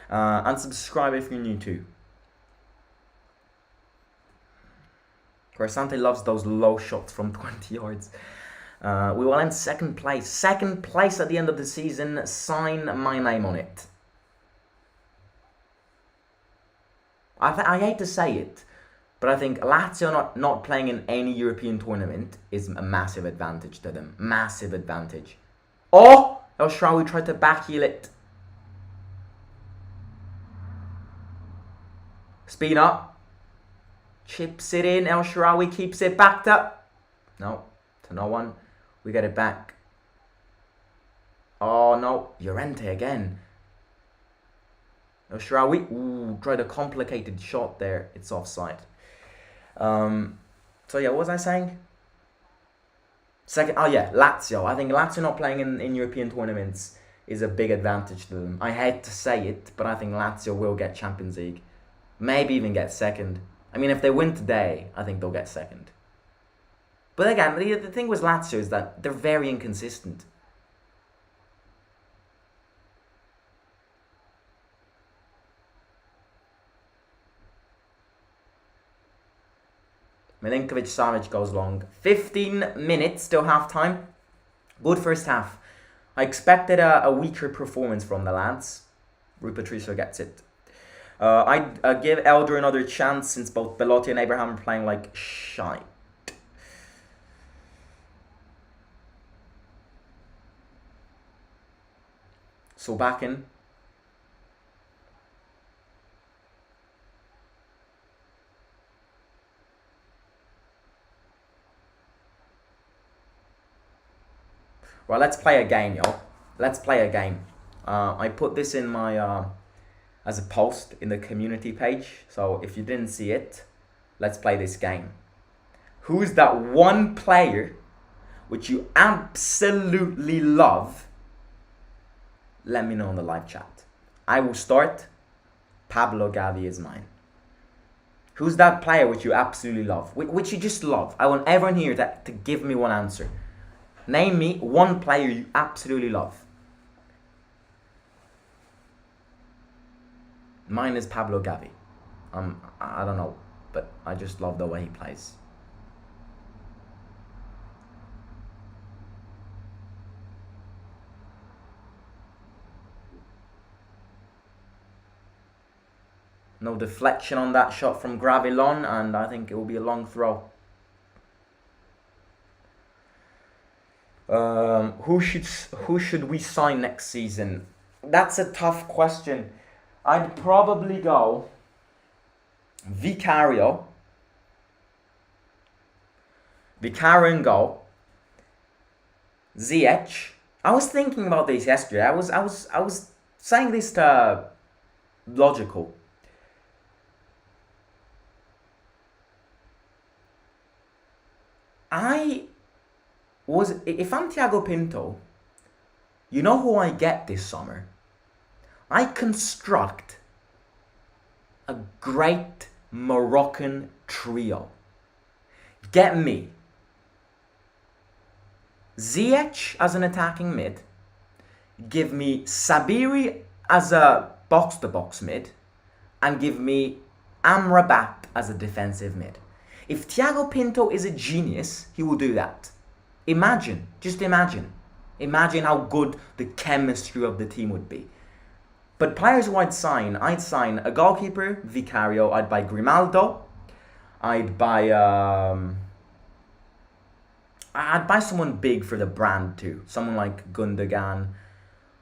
And subscribe if you're new too. Cristante loves those low shots from 20 yards. We will end second place. Second place at the end of the season. Sign my name on it. I hate to say it, but I think Lazio not playing in any European tournament is a massive advantage to them. Massive advantage. Oh! El Shaarawy tried to backheel it. Spina. Chips it in. El Shaarawy keeps it backed up. No. To no one. We get it back. Oh no. Llorente again. El Shaarawy. Ooh, tried a complicated shot there. It's offside. So yeah, what was I saying? Second. Oh yeah, Lazio. I think Lazio not playing in European tournaments is a big advantage to them. I hate to say it, but I think Lazio will get Champions League. Maybe even get second. I mean, if they win today, I think they'll get second. But again, the thing with Lazio is that they're very inconsistent. Milinkovic-Savic goes long. 15 minutes till half-time. Good first half. I expected a weaker performance from the lads. Rui Patricio gets it. I'd give Elder another chance since both Belotti and Abraham are playing like shite. So back in. Right, let's play a game, yo. Let's play a game. I put this in my as a post in the community page. So if you didn't see it, let's play this game. Who's that one player which you absolutely love? Let me know in the live chat. I will start. Pablo Gavi is mine. Who's that player which you absolutely love? Which you just love? I want everyone here to give me one answer. Name me one player you absolutely love. Mine is Pablo Gavi. I don't know, but I just love the way he plays. No deflection on that shot from Gravilon, and I think it will be a long throw. Who should we sign next season? That's a tough question. I'd probably go Vicario in goal. Ziyech. I was thinking about this yesterday. I was saying this to Logical. If I'm Thiago Pinto, you know who I get this summer? I construct a great Moroccan trio. Get me Ziyech as an attacking mid. Give me Sabiri as a box-to-box mid. And give me Amrabat as a defensive mid. If Thiago Pinto is a genius, he will do that. Just imagine how good the chemistry of the team would be. But players who I'd sign a goalkeeper, Vicario. I'd buy Grimaldo. I'd buy someone big for the brand too. Someone like Gundogan,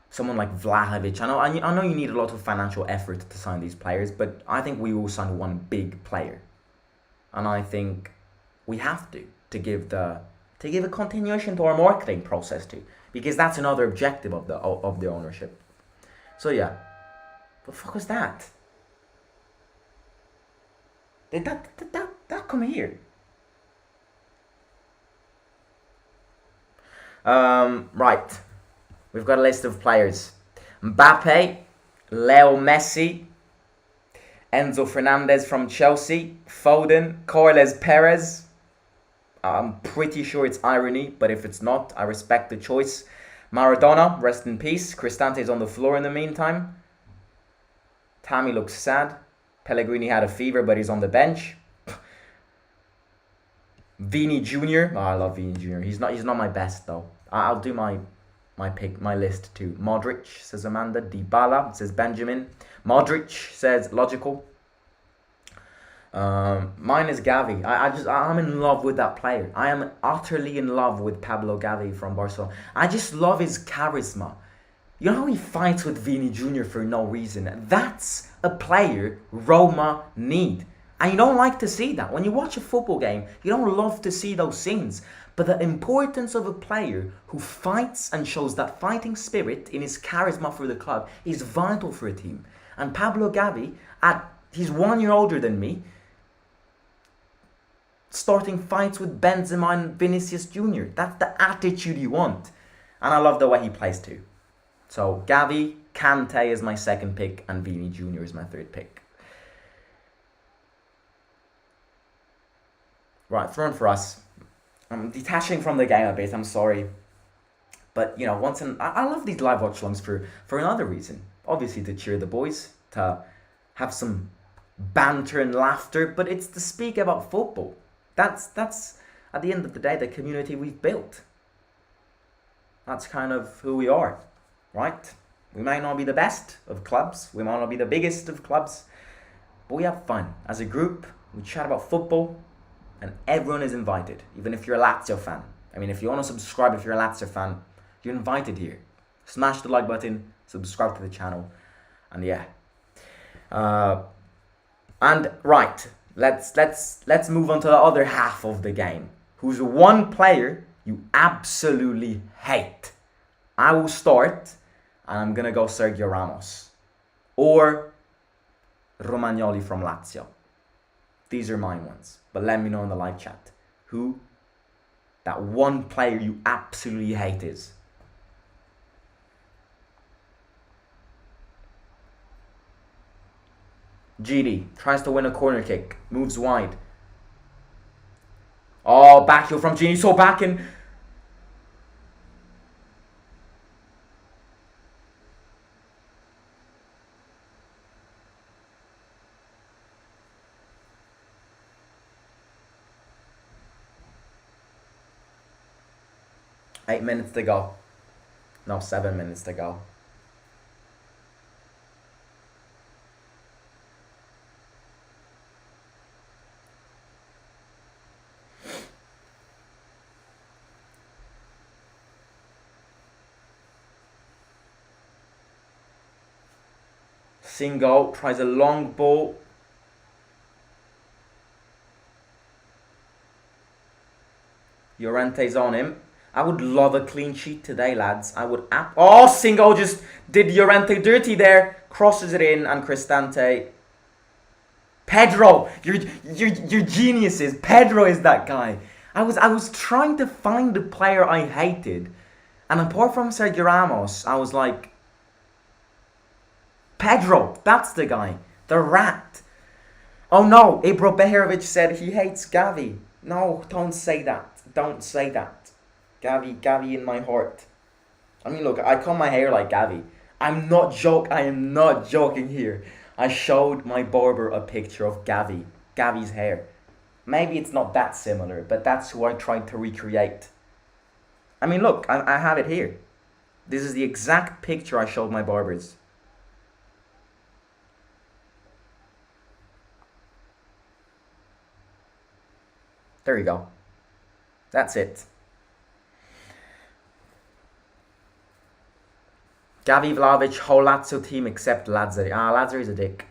someone like Vlahovic. I know you need a lot of financial effort to sign these players, but I think we will sign one big player. And I think we have to give a continuation to our marketing process too, because that's another objective of the ownership. So yeah, what the fuck was that? Did that come here? Right, we've got a list of players: Mbappe, Leo Messi, Enzo Fernandez from Chelsea, Foden, Corles Perez. I'm pretty sure it's irony, but if it's not, I respect the choice. Maradona, rest in peace. Cristante's on the floor in the meantime. Tammy looks sad. Pellegrini had a fever, but he's on the bench. Vini Jr. Oh, I love Vini Jr. He's not my best though. I'll do my list too. Modric, says Amanda. Dybala, says Benjamin. Modric, says Logical. Mine is Gavi. I'm in love with that player. I am utterly in love with Pablo Gavi from Barcelona. I just love his charisma. You know how he fights with Vini Jr. for no reason? That's a player Roma need. And you don't like to see that. When you watch a football game, you don't love to see those scenes. But the importance of a player who fights and shows that fighting spirit in his charisma for the club is vital for a team. And Pablo Gavi, he's 1 year older than me, starting fights with Benzema and Vinicius Jr. That's the attitude you want. And I love the way he plays too. So Gavi, Kante is my second pick, and Vini Jr. is my third pick. Right, throwing for us. I'm detaching from the game a bit, I'm sorry. But, you know, I love these live watch-alongs for another reason. Obviously to cheer the boys, to have some banter and laughter, but it's to speak about football. That's at the end of the day the community we've built. That's kind of who we are, right? We might not be the best of clubs, we might not be the biggest of clubs, but we have fun as a group. We chat about football, and everyone is invited, even if you're a Lazio fan. I mean, if you want to subscribe, if you're a Lazio fan, you're invited here. Smash the like button, subscribe to the channel, and yeah. And right, let's move on to the other half of the game. Who's one player you absolutely hate? I will start, and I'm gonna go Sergio Ramos or Romagnoli from Lazio. These are my ones, but let me know in the live chat who that one player you absolutely hate is. GD tries to win a corner kick, moves wide. Oh, back heel from Gini, so back in. Eight minutes to go. No, 7 minutes to go. Singo tries a long ball. Llorente's on him. I would love a clean sheet today, lads. I would. Oh, Singo just did Llorente dirty there. Crosses it in, and Cristante. Pedro, you're geniuses. Pedro is that guy. I was trying to find the player I hated, and apart from Sergio Ramos, I was like, Pedro, that's the guy. The rat. Oh no, Ibro Behirovic said he hates Gavi. No, don't say that. Don't say that. Gavi in my heart. I mean, look, I comb my hair like Gavi. I am not joking here. I showed my barber a picture of Gavi's hair. Maybe it's not that similar, but that's who I tried to recreate. I mean, look, I have it here. This is the exact picture I showed my barbers. There you go. That's it. Gavi, Vlahovic, whole Lazio team except Lazzari. Lazzari's a dick.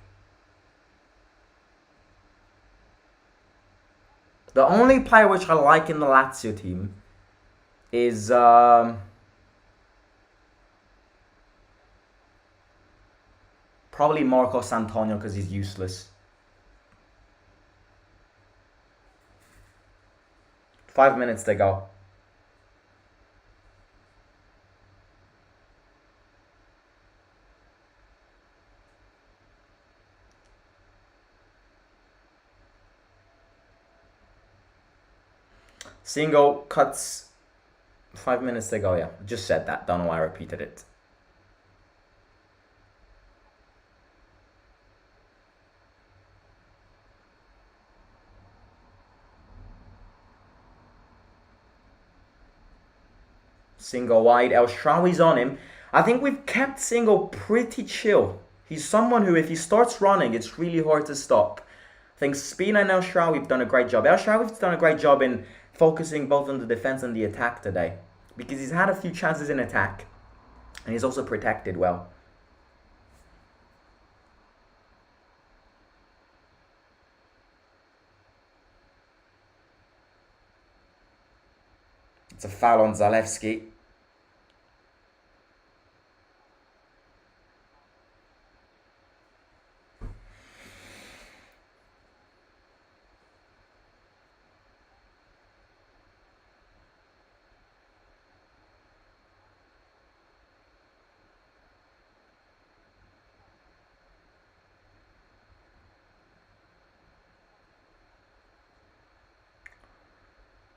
The only player which I like in the Lazio team is probably Marcos Antonio because he's useless. 5 minutes to go. Singo cuts. 5 minutes to go, yeah. Just said that. Don't know why I repeated it. Singo wide. El Shaarawy's on him. I think we've kept Singo pretty chill. He's someone who, if he starts running, it's really hard to stop. I think Spina and El Shaarawy have done a great job. El Shaarawy's done a great job in focusing both on the defense and the attack today, because he's had a few chances in attack, and he's also protected well. It's a foul on Zalewski.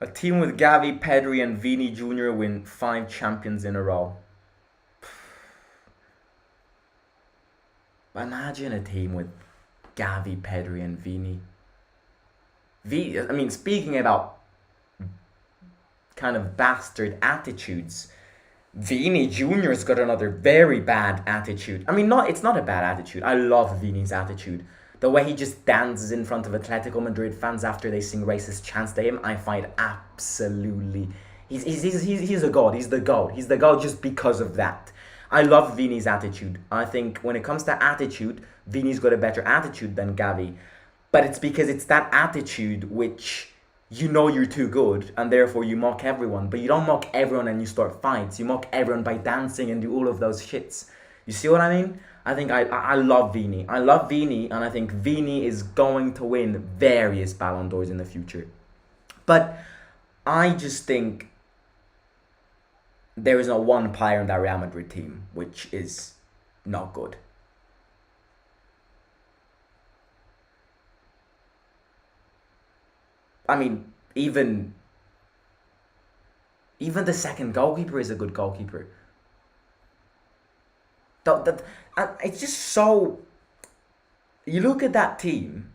A team with Gavi, Pedri, and Vini Jr. win 5 champions in a row. Imagine a team with Gavi, Pedri, and Vini. I mean, speaking about kind of bastard attitudes, Vini Jr.'s got another very bad attitude. I mean, it's not a bad attitude. I love Vini's attitude. The way he just dances in front of Atletico Madrid fans after they sing racist chants to him, I find absolutely... He's a god. He's the god. He's the god just because of that. I love Vini's attitude. I think when it comes to attitude, Vini's got a better attitude than Gavi. But it's because it's that attitude which... you know you're too good, and therefore you mock everyone. But you don't mock everyone and you start fights. You mock everyone by dancing and do all of those shits. You see what I mean? I think I love Vini. I love Vini, and I think Vini is going to win various Ballon d'Ors in the future. But I just think there is not one player in that Real Madrid team which is not good. I mean, even the second goalkeeper is a good goalkeeper. It's just so... You look at that team,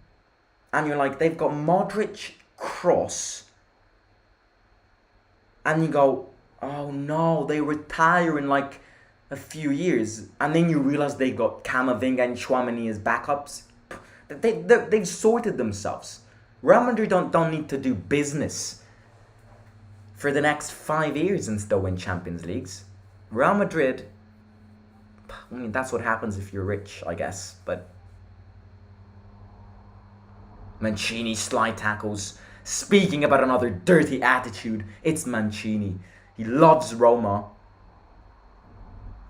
and you're like, they've got Modric, Kroos, and you go, oh no, they retire in like a few years, and then you realize they got Camavinga and Tchouaméni as backups. They've sorted themselves. Real Madrid don't need to do business for the next 5 years and still win Champions Leagues. Real Madrid, I mean, that's what happens if you're rich, I guess. But Mancini slide tackles. Speaking about another dirty attitude, it's Mancini. He loves Roma.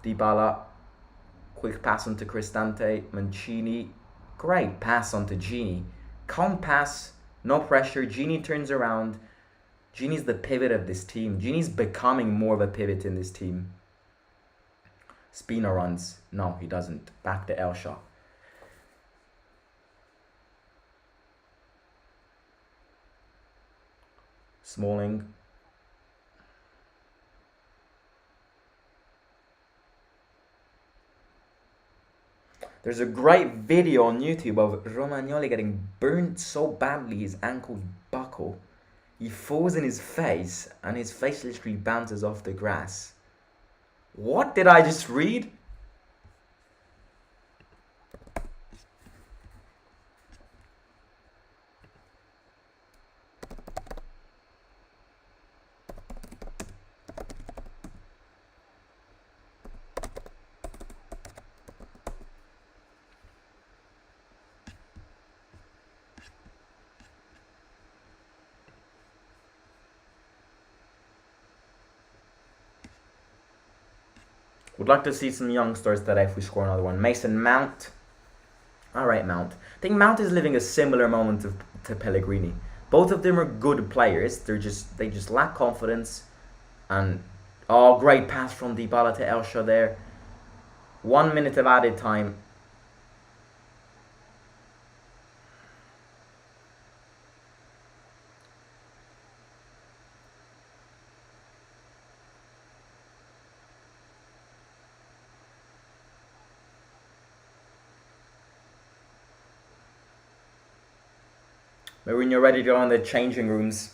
Dybala, quick pass onto Cristante. Mancini, great pass onto Gini. Calm pass. No pressure. Gini turns around. Gini's the pivot of this team. Gini's becoming more of a pivot in this team. Spina runs. No, he doesn't. Back to Elsha. Smalling. There's a great video on YouTube of Romagnoli getting burnt so badly his ankles buckle. He falls in his face and his face literally bounces off the grass. What did I just read? Would like to see some youngsters today if we score another one. Mason Mount. Alright, Mount. I think Mount is living a similar moment to Pellegrini. Both of them are good players. They just lack confidence. And oh, great pass from Dybala to Elsha there. 1 minute of added time. Mourinho ready to go in the changing rooms.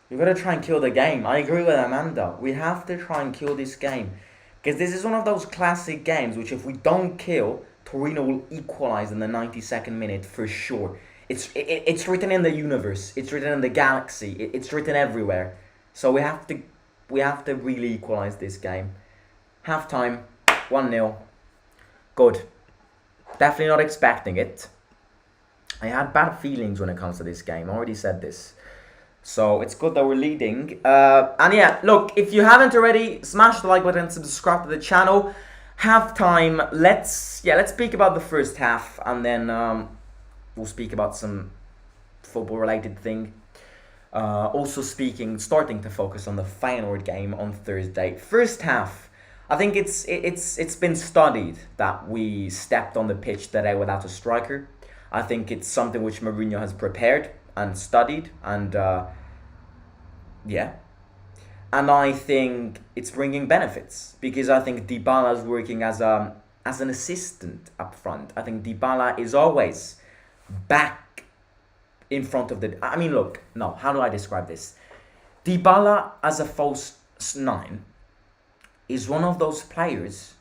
We've got to try and kill the game. I agree with Amanda. We have to try and kill this game. Because this is one of those classic games which if we don't kill, Torino will equalize in the 92nd minute for sure. It's written in the universe. It's written in the galaxy. It's written everywhere. So we have to really equalize this game. Half-time, 1-0. Good. Definitely not expecting it. I had bad feelings when it comes to this game. I already said this. So it's good that we're leading. And yeah, look, if you haven't already, smash the like button, subscribe to the channel. Halftime, let's speak about the first half, and then we'll speak about some football related thing. Also starting to focus on the Feyenoord game on Thursday. First half, I think it's been studied that we stepped on the pitch today without a striker. I think it's something which Mourinho has prepared and studied, and yeah. And I think it's bringing benefits because I think Dybala is working as an assistant up front. I think Dybala is always back in front of the. I mean, look, no. How do I describe this? Dybala as a false nine is one of those players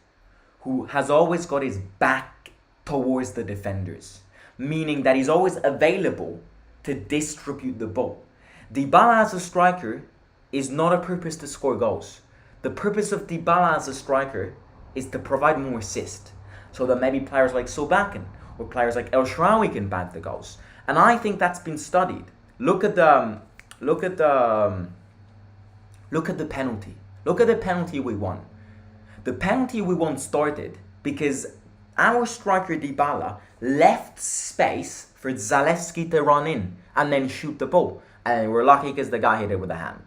who has always got his back towards the defenders, meaning that he's always available to distribute the ball. Dybala as a striker is not a purpose to score goals. The purpose of Dybala as a striker is to provide more assist, so that maybe players like Sobakan or players like El Shaarawy can bag the goals. And I think that's been studied. Look at the penalty. Look at the penalty we won. The penalty we won started because our striker Dybala left space for Zalewski to run in and then shoot the ball. And we're lucky because the guy hit it with a hand.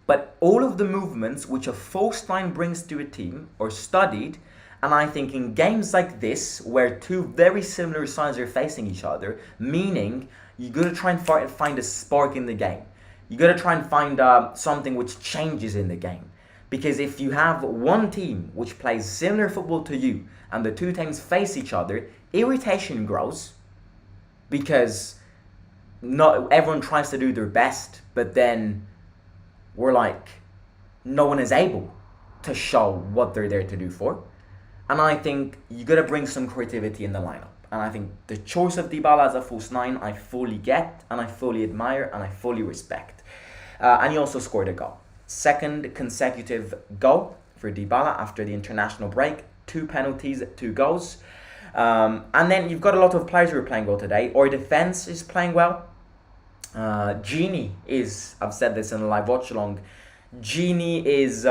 But all of the movements which a false nine brings to a team are studied, and I think in games like this, where two very similar sides are facing each other, meaning you got to try and find a spark in the game. You got to try and find something which changes in the game. Because if you have one team which plays similar football to you, and the two teams face each other, irritation grows, because not everyone tries to do their best, but then we're like, no one is able to show what they're there to do for. And I think you got to bring some creativity in the lineup. And I think the choice of Dybala as a false nine, I fully get, and I fully admire, and I fully respect. And he also scored a goal. Second consecutive goal for Dybala after the international break. 2 penalties, 2 goals. And then you've got a lot of players who are playing well today. Our defense is playing well. Gini is, I've said this in a live watch along, Gini is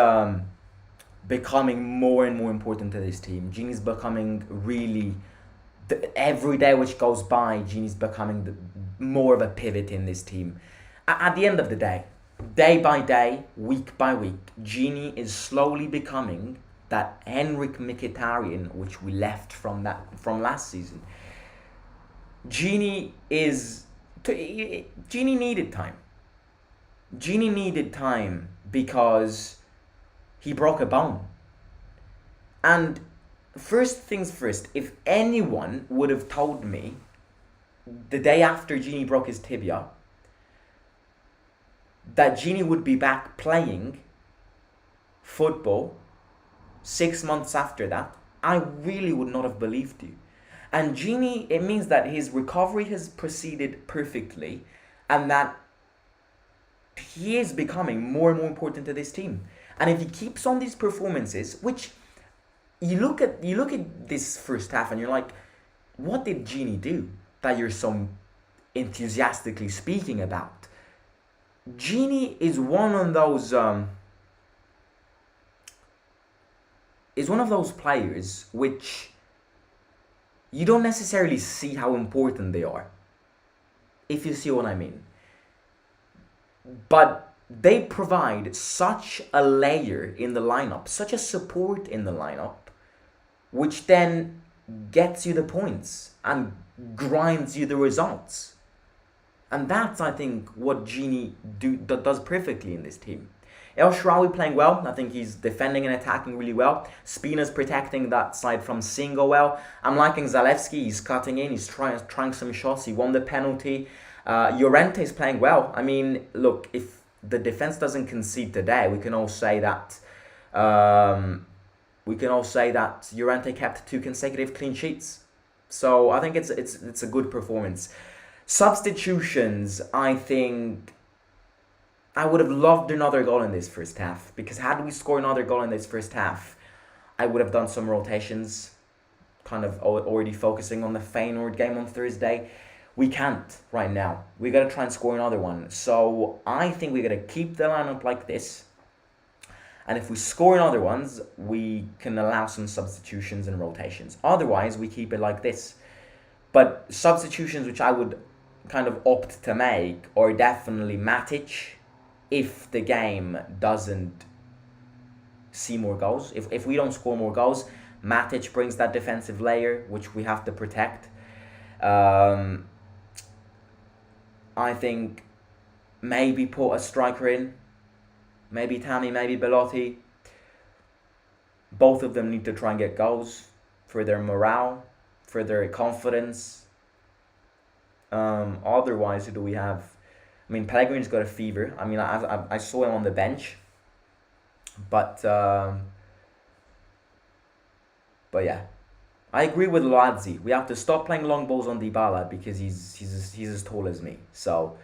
becoming more and more important to this team. Gini's becoming really, every day which goes by, Gini's becoming more of a pivot in this team. At the end of the day by day, week by week, Gini is slowly becoming that Henrik Mkhitaryan which we left from last season. Gini needed time. Gini needed time because he broke a bone. And first things first, if anyone would have told me the day after Gini broke his tibia that Gini would be back playing football 6 months after that, I really would not have believed you. And Gini, it means that his recovery has proceeded perfectly, and that he is becoming more and more important to this team. And if he keeps on these performances, which you look at this first half and you're like, what did Gini do that you're so enthusiastically speaking about? Gini is one of those players which you don't necessarily see how important they are, if you see what I mean. But they provide such a layer in the lineup, such a support in the lineup, which then gets you the points and grinds you the results. And that's, I think, what Gini does perfectly in this team. El Shaarawy playing well. I think he's defending and attacking really well. Spina's protecting that side from Singo well. I'm liking Zalewski. He's cutting in. He's trying some shots. He won the penalty. Llorente's playing well. I mean, look, if the defense doesn't concede today, we can all say that Llorente kept 2 consecutive clean sheets. So I think it's a good performance. Substitutions, I think I would have loved another goal in this first half, because had we scored another goal in this first half, I would have done some rotations, kind of already focusing on the Feyenoord game on Thursday. We can't right now. We got to try and score another one. So I think we got to keep the lineup like this. And if we score another ones, we can allow some substitutions and rotations. Otherwise, we keep it like this. But substitutions which I would kind of opt to make are definitely Matic, if the game doesn't see more goals. If we don't score more goals, Matic brings that defensive layer which we have to protect. Um, I think maybe put a striker in. Maybe Tammy, maybe Belotti. Both of them need to try and get goals for their morale, for their confidence. Otherwise, who do we have? I mean, Pellegrini's got a fever. I mean, I saw him on the bench, but yeah, I agree with Lazzi. We have to stop playing long balls on Dybala because he's as tall as me. So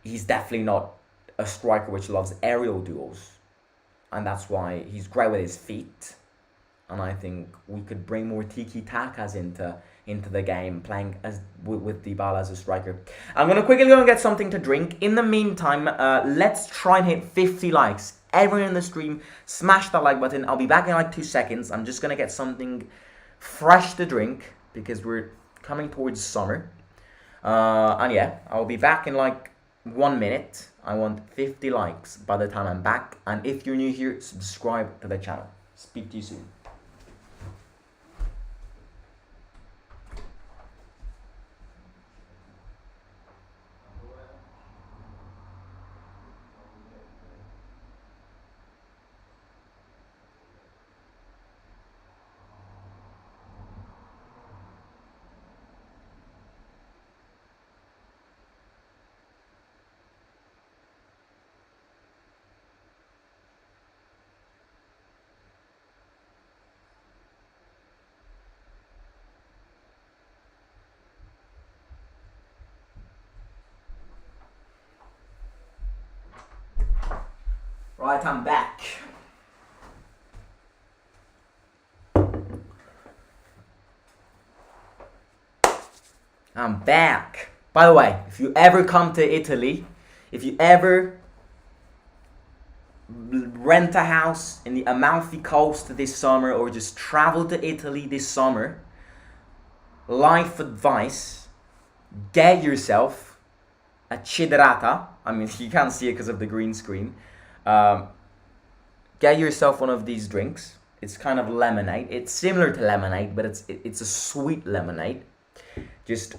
he's definitely not a striker which loves aerial duels, and that's why he's great with his feet. And I think we could bring more tiki-takas into the game, playing as with Dybala as a striker. I'm going to quickly go and get something to drink. In the meantime, let's try and hit 50 likes. Everyone in the stream, smash that like button. I'll be back in like 2 seconds. I'm just going to get something fresh to drink because we're coming towards summer. And yeah, I'll be back in like 1 minute. I want 50 likes by the time I'm back. And if you're new here, subscribe to the channel. Speak to you soon. Right, I'm back. I'm back. By the way, if you ever come to Italy, if you ever rent a house in the Amalfi Coast this summer or just travel to Italy this summer, life advice, get yourself a ciderata. I mean, you can't see it because of the green screen. Get yourself one of these drinks. It's kind of lemonade. It's similar to lemonade, but it's a sweet lemonade. Just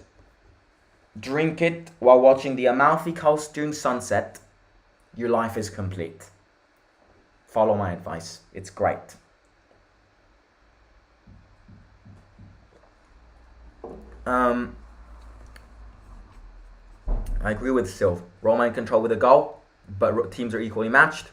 drink it while watching the Amalfi Coast during sunset. Your life is complete. Follow my advice. It's great. I agree with Sil. Roma in control with a goal, but teams are equally matched.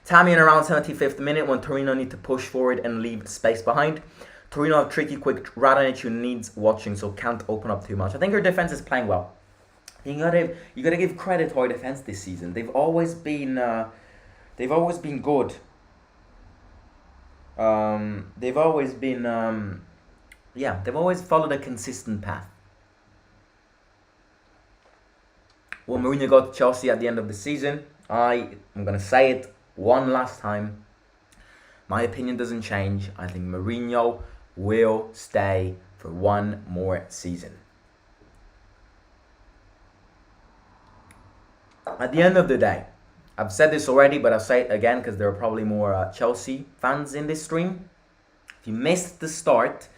Tammy in around 75th minute when Torino need to push forward and leave space behind. Torino have tricky, quick Radonic who needs watching, so can't open up too much. I think our defense is playing well. You gotta give credit to our defense this season. They've always been good. They've always followed a consistent path. When Mourinho got to Chelsea at the end of the season, I'm gonna say it one last time. My opinion doesn't change. I think Mourinho will stay for one more season. At the end of the day, I've said this already, but I'll say it again because there are probably more Chelsea fans in this stream. If you missed the start,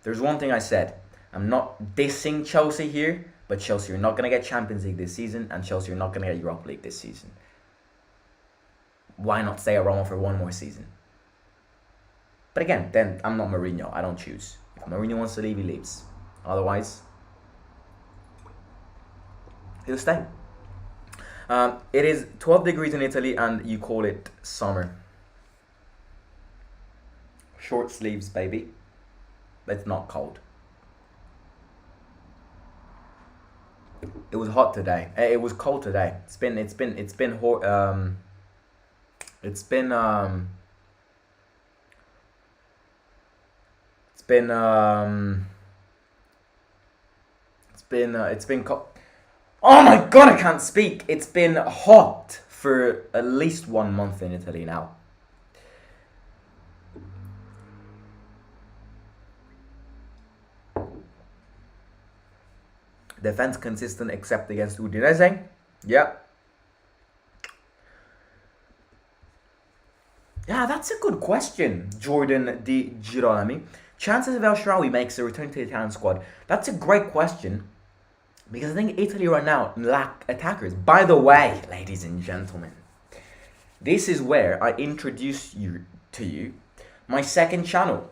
there's one thing I said. I'm not dissing Chelsea here, but Chelsea are not going to get Champions League this season, and Chelsea are not going to get Europa League this season. Why not stay at Roma for one more season? But again, then I'm not Mourinho. I don't choose. If Mourinho wants to leave, he leaves. Otherwise, he'll stay. It is 12 degrees in Italy and you call it summer. Short sleeves, baby. But it's not cold. It was hot today. It was cold today. It's been cold. Oh my god, I can't speak. It's been hot for at least 1 month in Italy now. Defense consistent except against Udinese. Yeah. Yeah, that's a good question, Jordan Di Girolami. chances of El Shaarawy makes a return to the Italian squad. That's a great question, because I think Italy right now lack attackers. By the way, ladies and gentlemen, this is where I introduce you to my second channel.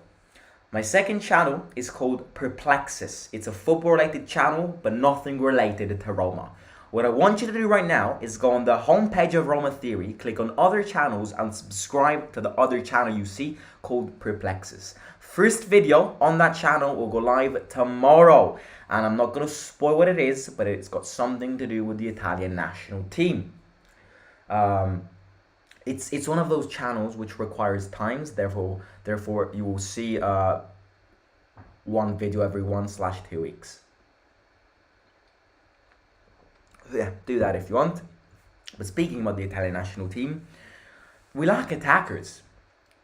My second channel is called Perplexus. It's a football-related channel, but nothing related to Roma. What I want you to do right now is go on the homepage of Roma Theory, click on other channels, and subscribe to the other channel you see called Perplexus. First video on that channel will go live tomorrow, and I'm not going to spoil what it is, but it's got something to do with the Italian national team. It's one of those channels which requires times, therefore you will see one video every 1/2 weeks. Yeah, do that if you want. But speaking about the Italian national team, we lack attackers.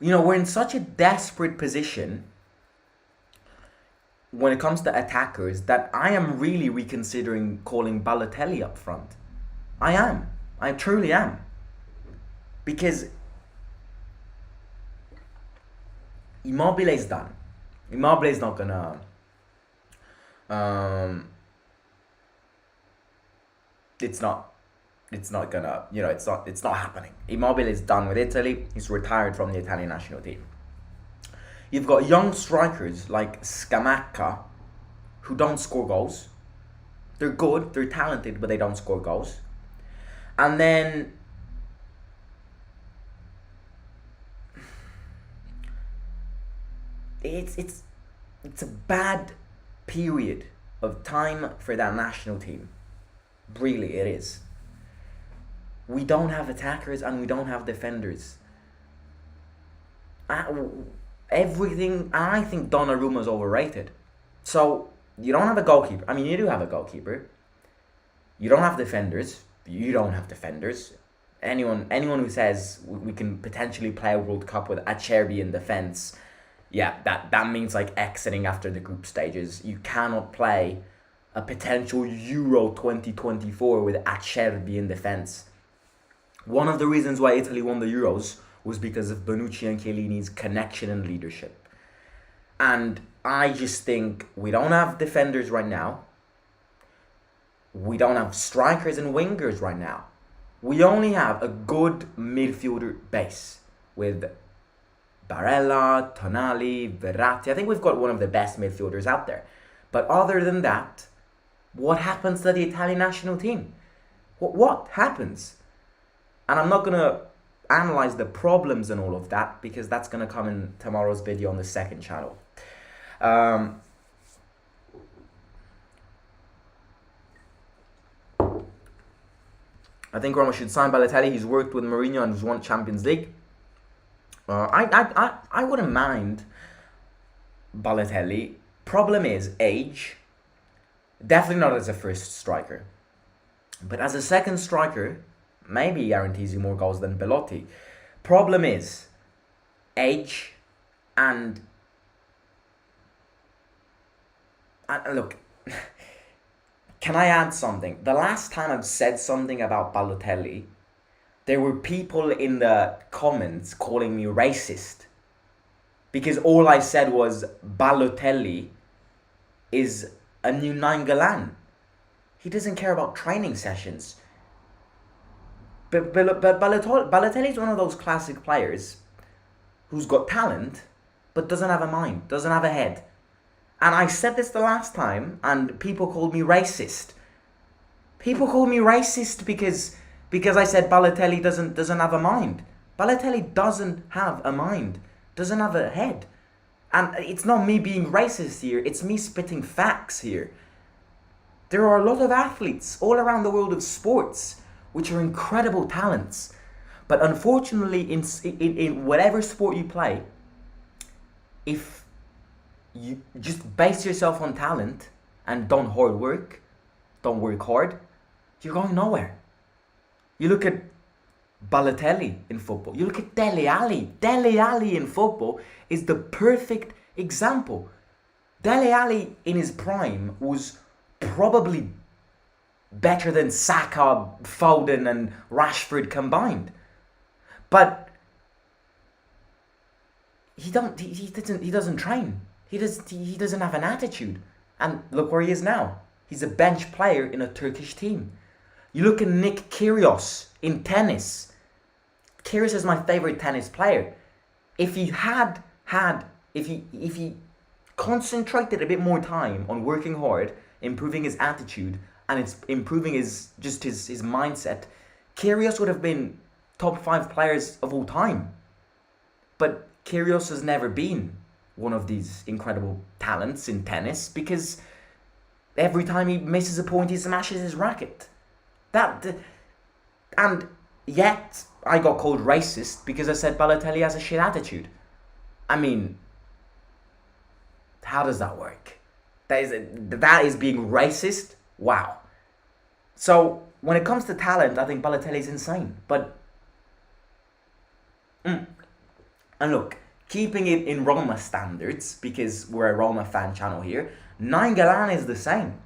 You know, we're in such a desperate position when it comes to attackers that I am really reconsidering calling Balotelli up front. I truly am. Because Immobile's done. Immobile's not gonna it's not gonna, you know, it's not happening. Immobile is done with Italy. He's retired from the Italian national team. You've got young strikers like Scamacca who don't score goals. They're good, they're talented, but they don't score goals. And then it's a bad period of time for that national team. Really, it is. We don't have attackers and we don't have defenders. Everything, I think Donnarumma's overrated. So, you don't have a goalkeeper. I mean, you do have a goalkeeper. You don't have defenders. You don't have defenders. Anyone who says we can potentially play a World Cup with Acerbi in defence, yeah, that means like exiting after the group stages. You cannot play a potential Euro 2024 with Acerbi in defence. One of the reasons why Italy won the Euros was because of Bonucci and Chiellini's connection and leadership. And I just think we don't have defenders right now. We don't have strikers and wingers right now. We only have a good midfielder base with Barella, Tonali, Verratti. I think we've got one of the best midfielders out there. But other than that, what happens to the Italian national team? What happens? And I'm not going to analyze the problems and all of that, because that's going to come in tomorrow's video on the second channel. I think Roma should sign Balotelli. He's worked with Mourinho and has won Champions League. I wouldn't mind Balotelli. Problem is age. Definitely not as a first striker. But as a second striker, maybe he guarantees you more goals than Belotti. Problem is age and look, can I add something? The last time I've said something about Balotelli, there were people in the comments calling me racist. Because all I said was Balotelli is a new Nainggolan. He doesn't care about training sessions. But Balotelli is one of those classic players who's got talent, but doesn't have a mind, doesn't have a head. And I said this the last time, and people called me racist. People called me racist because I said Balotelli doesn't have a mind. Balotelli doesn't have a mind, doesn't have a head. And it's not me being racist here, it's me spitting facts here. There are a lot of athletes all around the world of sports which are incredible talents. But unfortunately, in whatever sport you play, if you just base yourself on talent and don't work hard, you're going nowhere. You look at Balotelli in football. You look at Dele Alli. Dele Alli in football is the perfect example. Dele Alli in his prime was probably better than Saka, Foden and Rashford combined. But he doesn't train. He doesn't have an attitude. And look where he is now. He's a bench player in a Turkish team. You look at Nick Kyrgios in tennis. Kyrgios is my favorite tennis player. If he if he concentrated a bit more time on working hard, improving his attitude, and it's improving his mindset, Kyrgios would have been top 5 players of all time. But Kyrgios has never been one of these incredible talents in tennis because every time he misses a point, he smashes his racket. And yet I got called racist because I said Balotelli has a shit attitude. I mean, how does that work? That is being racist? Wow. So, when it comes to talent, I think Balotelli is insane. But, and look, keeping it in Roma standards, because we're a Roma fan channel here, Nainggolan is the same.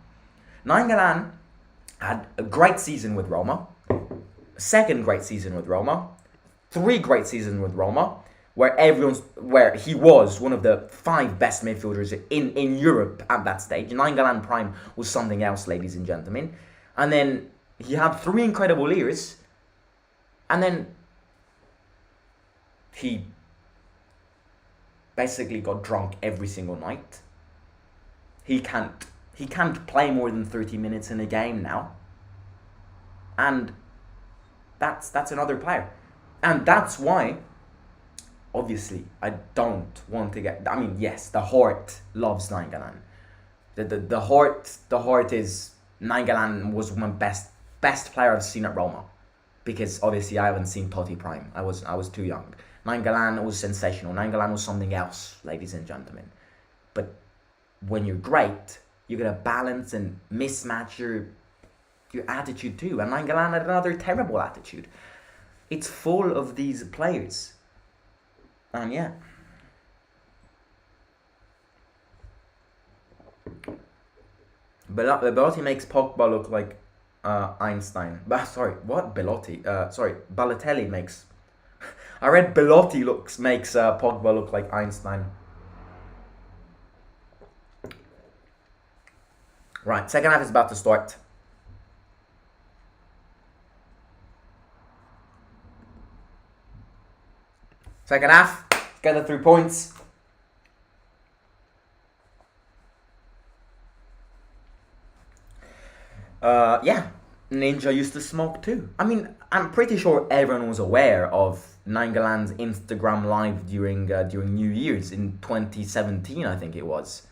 Nainggolan had a great season with Roma, second great season with Roma, 3 great seasons with Roma, where he was one of the 5 best midfielders in Europe at that stage. Nainggolan Prime was something else, ladies and gentlemen. And then he had 3 incredible years, and then he basically got drunk every single night. He can't play more than 30 minutes in a game now. And that's another player. And that's why, obviously, I don't want to get... I mean, yes, the heart loves Nainggolan. The heart is... Nainggolan was my best player I've seen at Roma. Because, obviously, I haven't seen Totti Prime. I was too young. Nainggolan was sensational. Nainggolan was something else, ladies and gentlemen. But when you're great, you gotta balance and mismatch your attitude too. And Nainggolan had another terrible attitude. It's full of these players. And yeah. Belotti makes Pogba look like Einstein. Sorry, what? Belotti? Sorry, Balotelli makes... I read Belotti makes Pogba look like Einstein. Right, second half is about to start. Second half, get the 3 points. Yeah, Ninja used to smoke too. I mean, I'm pretty sure everyone was aware of Nainggolan's Instagram live during New Year's in 2017, I think it was.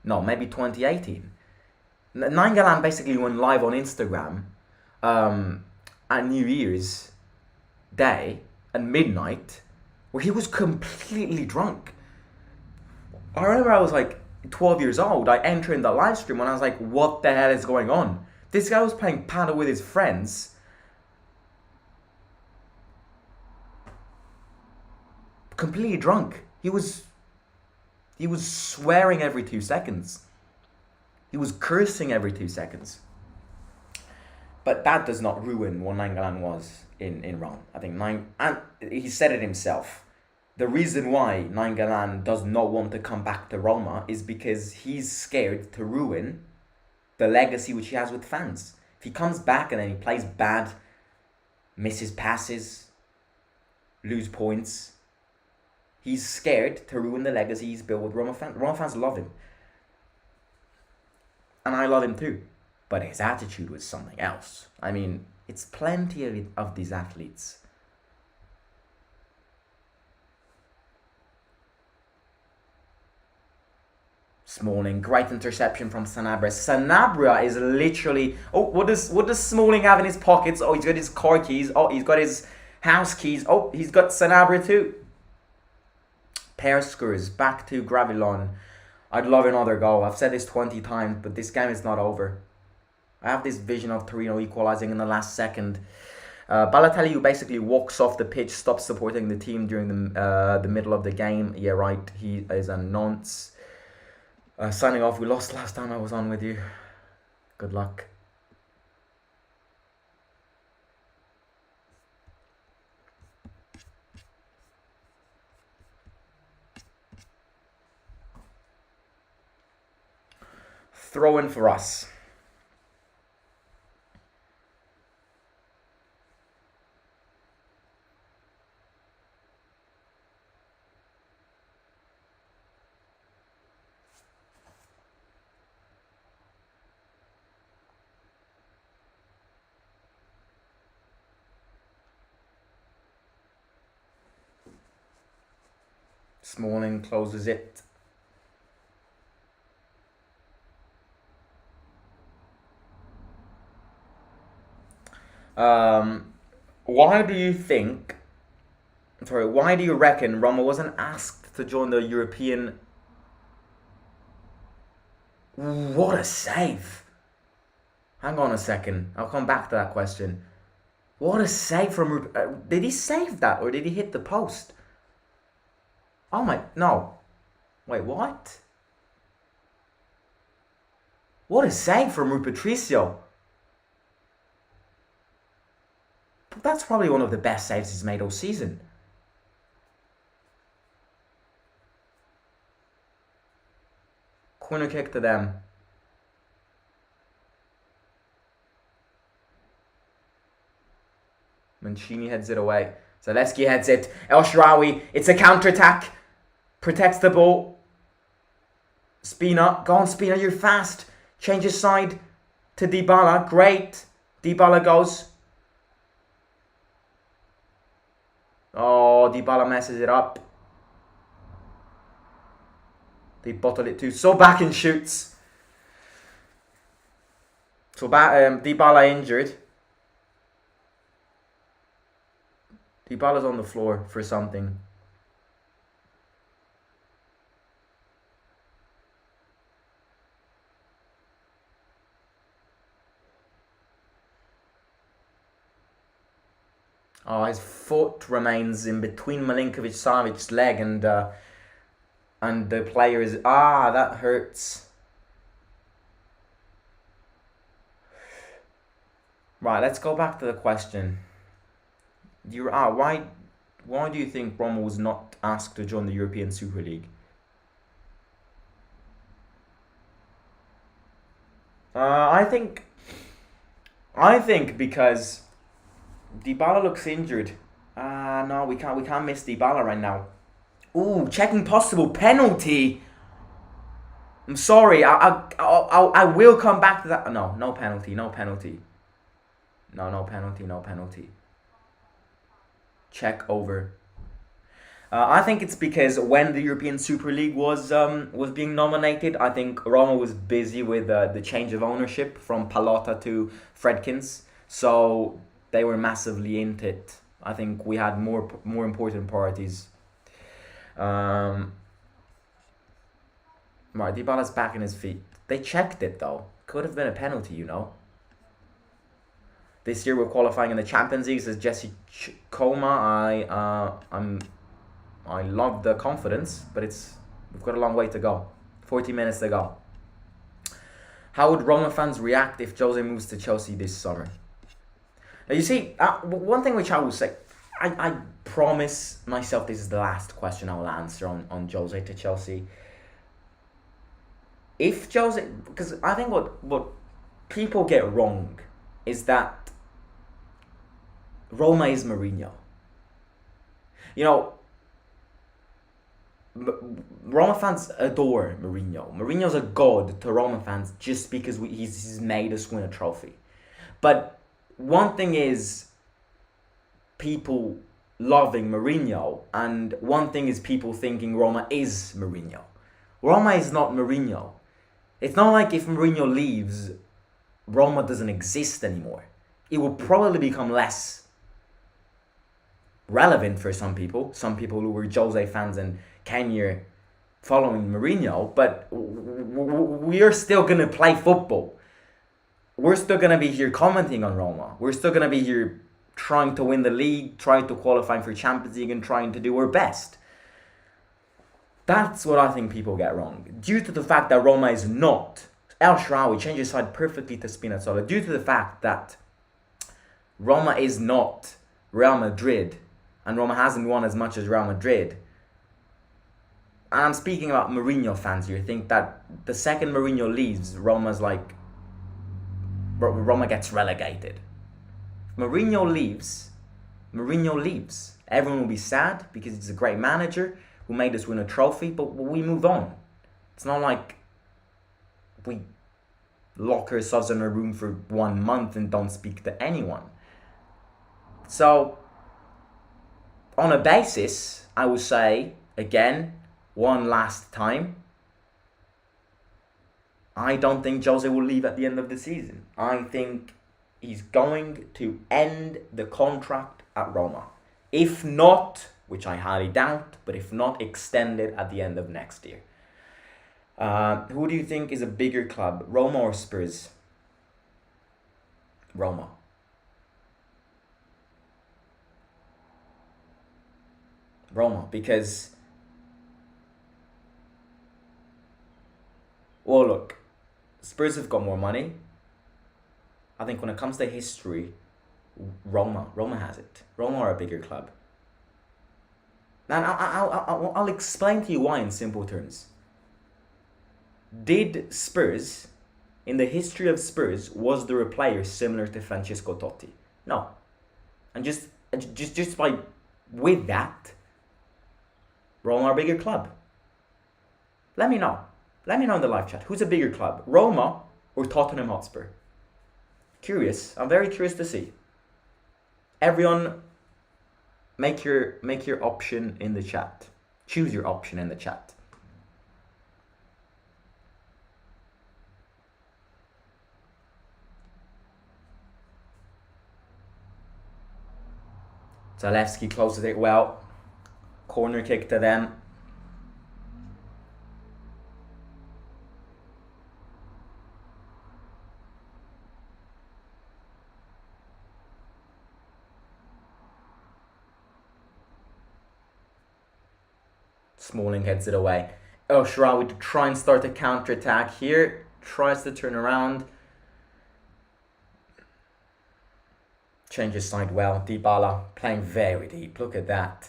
No, maybe 2018. Nainggolan basically went live on Instagram at New Year's Day at midnight, where he was completely drunk. I remember I was like 12 years old. I entered in the live stream and I was like, what the hell is going on? This guy was playing paddle with his friends. Completely drunk. He was swearing every 2 seconds. He was cursing every 2 seconds. But that does not ruin what Nainggolan was in Rome. I think and he said it himself. The reason why Nainggolan does not want to come back to Roma is because he's scared to ruin the legacy which he has with fans. If he comes back and then he plays bad, misses passes, lose points, he's scared to ruin the legacy he's built with Roma fans. Roma fans love him. And I love him too. But his attitude was something else. I mean, it's plenty of these athletes. Smalling, great interception from Sanabria. Sanabria is literally... Oh, what does Smalling have in his pockets? Oh, he's got his car keys. Oh, he's got his house keys. Oh, he's got Sanabria too. Perskers, back to Gravilon. I'd love another goal. I've said this 20 times, but this game is not over. I have this vision of Torino equalising in the last second. Balotelli, who basically walks off the pitch, stops supporting the team during the middle of the game. Yeah, right. He is a nonce. Signing off. We lost last time I was on with you. Good luck. Throw in for us. Smalling closes it. Why do you reckon Roma wasn't asked to join the European... What a save! Hang on a second, I'll come back to that question. What a save from... did he save that or did he hit the post? Oh my... No. Wait, what? What a save from Rui Patricio. That's probably one of the best saves he's made all season. Corner kick to them. Mancini heads it away. Zalewski heads it. El Shaarawy. It's a counter-attack. Protects the ball. Spina. Go on, Spina. You're fast. Changes side to Dybala. Great. Dybala goes. Oh, Dybala messes it up. They bottle it too. So back and shoots. So Dybala injured. Dybala's on the floor for something. Oh, his foot remains in between Milinkovic-Savic's leg and the player is... Ah, that hurts. Right, let's go back to the question. Why do you think Roma was not asked to join the European Super League? I think because Dybala looks injured. No, we can't miss Dybala right now. Ooh, checking possible penalty. I'm sorry. I will come back to that. No penalty. No penalty. No penalty. Check over. I think it's because when the European Super League was being nominated, I think Roma was busy with the change of ownership from Pallotta to Fredkins, so they were massively into it. I think we had more important priorities. Right, Dybala's back in his feet. They checked it though. Could have been a penalty, you know. This year we're qualifying in the Champions League, says Jesse Coma. I love the confidence, but we've got a long way to go. 40 minutes to go. How would Roma fans react if Jose moves to Chelsea this summer? Now you see, one thing which I will say, I promise myself this is the last question I will answer on Jose to Chelsea. If Jose, because I think what people get wrong is that Roma is Mourinho. You know, Roma fans adore Mourinho. Mourinho's a god to Roma fans just because he's made us win a trophy. But one thing is people loving Mourinho, and one thing is people thinking Roma is Mourinho. Roma is not Mourinho. It's not like if Mourinho leaves, Roma doesn't exist anymore. It will probably become less relevant for some people who were Jose fans and came here following Mourinho, but we are still going to play football. We're still going to be here commenting on Roma. We're still going to be here trying to win the league, trying to qualify for Champions League and trying to do our best. That's what I think people get wrong. Due to the fact that Roma is not, El Shaarawy changes side perfectly to Spinazzola, due to the fact that Roma is not Real Madrid, and Roma hasn't won as much as Real Madrid, I'm speaking about Mourinho fans here, think that the second Mourinho leaves, Roma gets relegated. If Mourinho leaves. Everyone will be sad because he's a great manager who made us win a trophy, but we move on. It's not like we lock ourselves in a room for 1 month and don't speak to anyone. So, on a basis, I would say, again, one last time, I don't think Jose will leave at the end of the season. I think he's going to end the contract at Roma. If not, which I highly doubt, but if not, extended at the end of next year. Who do you think is a bigger club, Roma or Spurs? Roma. Roma, because, well, look, Spurs have got more money. I think when it comes to history, Roma has it. Roma are a bigger club. And I'll explain to you why in simple terms. Did Spurs, in the history of Spurs, was there a player similar to Francesco Totti? No. And just by, with that, Roma are a bigger club. Let me know. Let me know in the live chat. Who's a bigger club? Roma or Tottenham Hotspur? Curious. I'm very curious to see. Everyone, make your option in the chat. Choose your option in the chat. Zalewski closes it well. Corner kick to them. Smalling heads it away. El Shaarawy to try and start a counter-attack here. Tries to turn around. Changes side well. Dybala playing very deep. Look at that.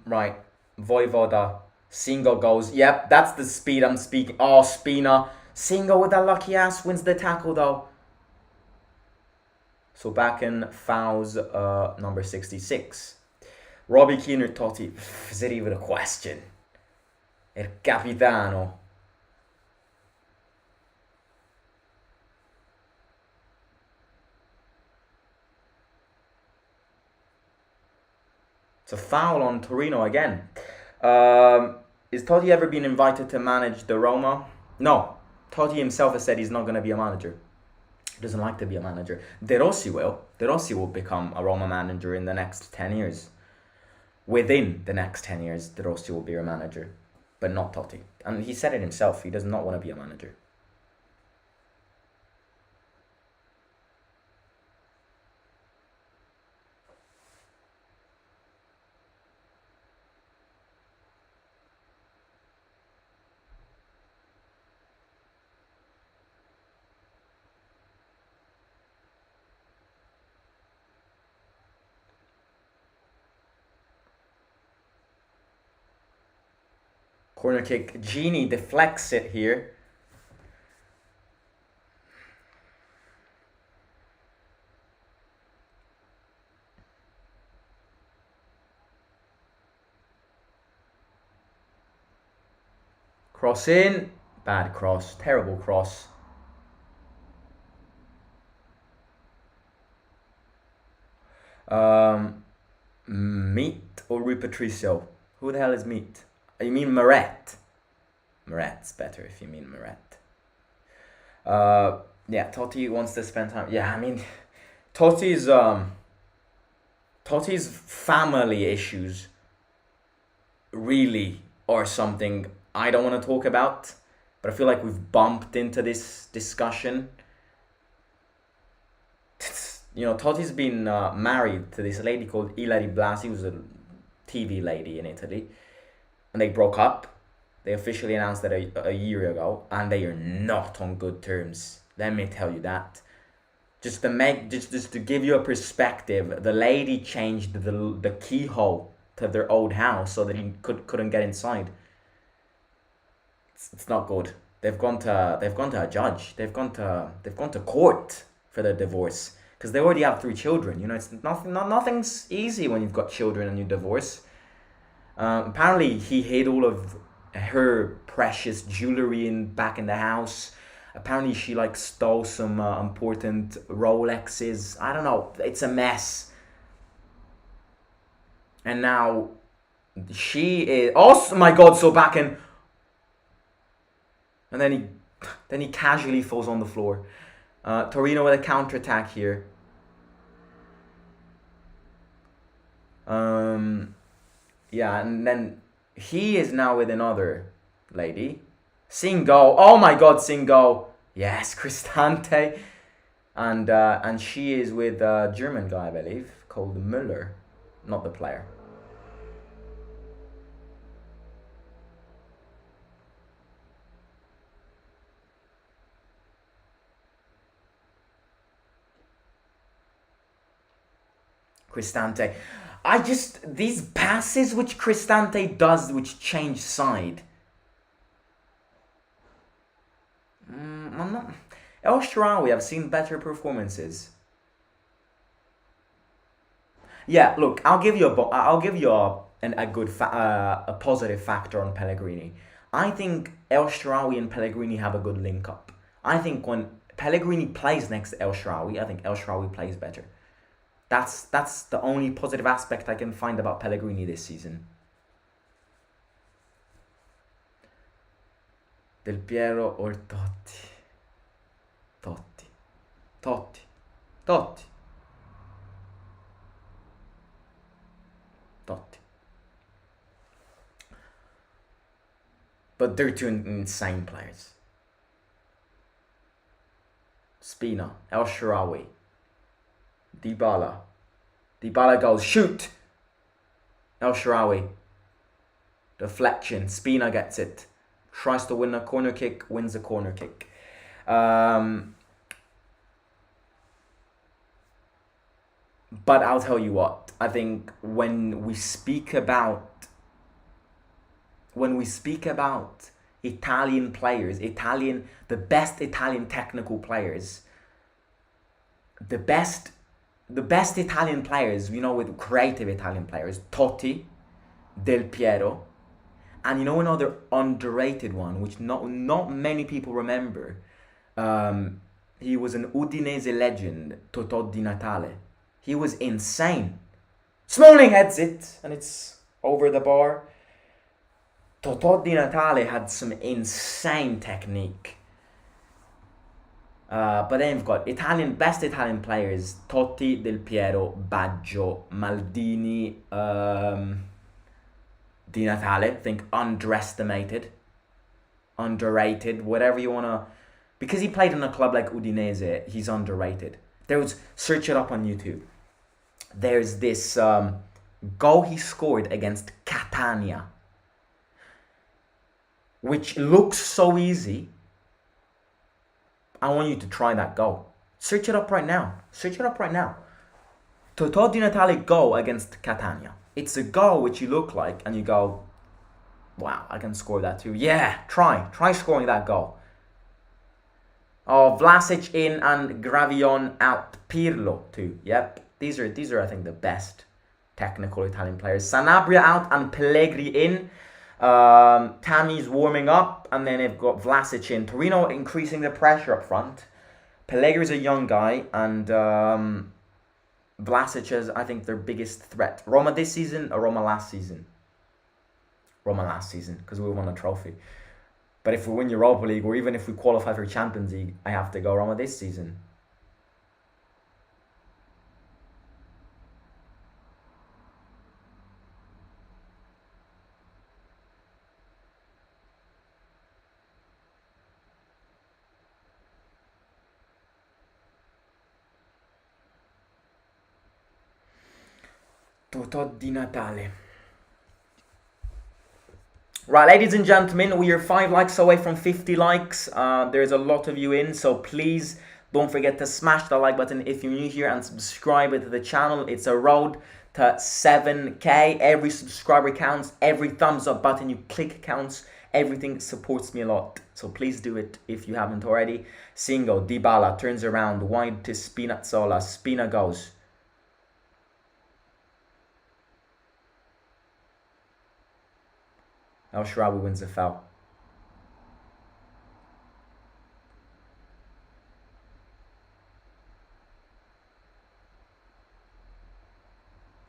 Right. Voivoda. Singo goes. Yep, that's the speed I'm speaking. Oh, Spina. Singo with that lucky ass wins the tackle though. So back in fouls number 66. Robbie Keane or Totti? Is it even a question? El Capitano. It's a foul on Torino again. Is Totti ever been invited to manage the Roma? No. Totti himself has said he's not going to be a manager. He doesn't like to be a manager. De Rossi will. De Rossi will become a Roma manager in the next 10 years. Within the next 10 years, De Rossi will be a manager. But not Totti. And he said it himself. He does not want to be a manager. Corner kick. Gini deflects it here. Cross in. Bad cross. Terrible cross. Meat or Rui Patricio? Who the hell is Meat? You mean Meret? Meret's better if you mean Meret. Yeah, Totti wants to spend time. Yeah, I mean, Totti's family issues really are something I don't want to talk about. but I feel like we've bumped into this discussion. You know, Totti's been married to this lady called Ilari Blasi, who's a TV lady in Italy, and they broke up. They officially announced that a year ago, and they are not on good terms. Let me tell you that. Just to give you a perspective, the lady changed the keyhole to their old house so that he couldn't get inside. It's not good. They've gone to a judge. They've gone to court for their divorce because they already have 3 children. You know, it's nothing's easy when you've got children and you divorce. Apparently, he hid all of her precious jewelry back in the house. Apparently, she like stole some important Rolexes. I don't know. It's a mess. And now she is. Oh my God! So back in. And then he casually falls on the floor. Torino with a counterattack here. Yeah, and then he is now with another lady. Singo. Oh my God, Singo. Yes, Cristante. And she is with a German guy, I believe, called Müller. Not the player. Cristante. These passes which Cristante does, which change side. I'm not. El Shaarawy, I've seen better performances. Yeah, look, I'll give you a good a positive factor on Pellegrini. I think El Shaarawy and Pellegrini have a good link up. I think when Pellegrini plays next to El Shaarawy, I think El Shaarawy plays better. That's the only positive aspect I can find about Pellegrini this season. Del Piero or Totti? Totti. Totti. Totti. Totti. But they're 2 insane players. Spina, El Shaarawy, Dybala. Dybala goes, shoot! El Shaarawy. Deflection. Spina gets it. Tries to win a corner kick, wins a corner kick. But I'll tell you what, I think when we speak about Italian players, the best Italian technical players, the best Italian players, you know, with creative Italian players, Totti, Del Piero, and you know another underrated one, which not many people remember. He was an Udinese legend, Totò Di Natale. He was insane. Smalling heads it, and it's over the bar. Totò Di Natale had some insane technique. But then you've got best Italian players: Totti, Del Piero, Baggio, Maldini, Di Natale. I think underestimated, underrated, whatever you wanna. Because he played in a club like Udinese, he's underrated. Search it up on YouTube. There's this goal he scored against Catania, which looks so easy. I want you to try that goal. Search it up right now. Totò Di Natale goal against Catania. It's a goal which you look like and you go, wow, I can score that too. Yeah, try scoring that goal. Oh, Vlasic in and Gravillon out. Pirlo too. Yep. These are I think the best technical Italian players. Sanabria out and Pellegrini in. Tammy's warming up, and then they've got Vlasic in. Torino increasing the pressure up front. Pellegrini's a young guy, and Vlasic is, I think, their biggest threat. Roma this season or Roma last season? Roma last season, because we won a trophy. But if we win Europa League, or even if we qualify for Champions League, I have to go Roma this season. Totò di Natale. Right, ladies and gentlemen, we are 5 likes away from 50 likes. There's a lot of you in, so please don't forget to smash the like button if you're new here and subscribe to the channel. It's a road to 7k. Every subscriber counts, every thumbs up button you click counts. Everything supports me a lot, so please do it if you haven't already. Singo, Dybala turns around, wide to Spinazzola. Spina goes. El Shaarawy wins the foul.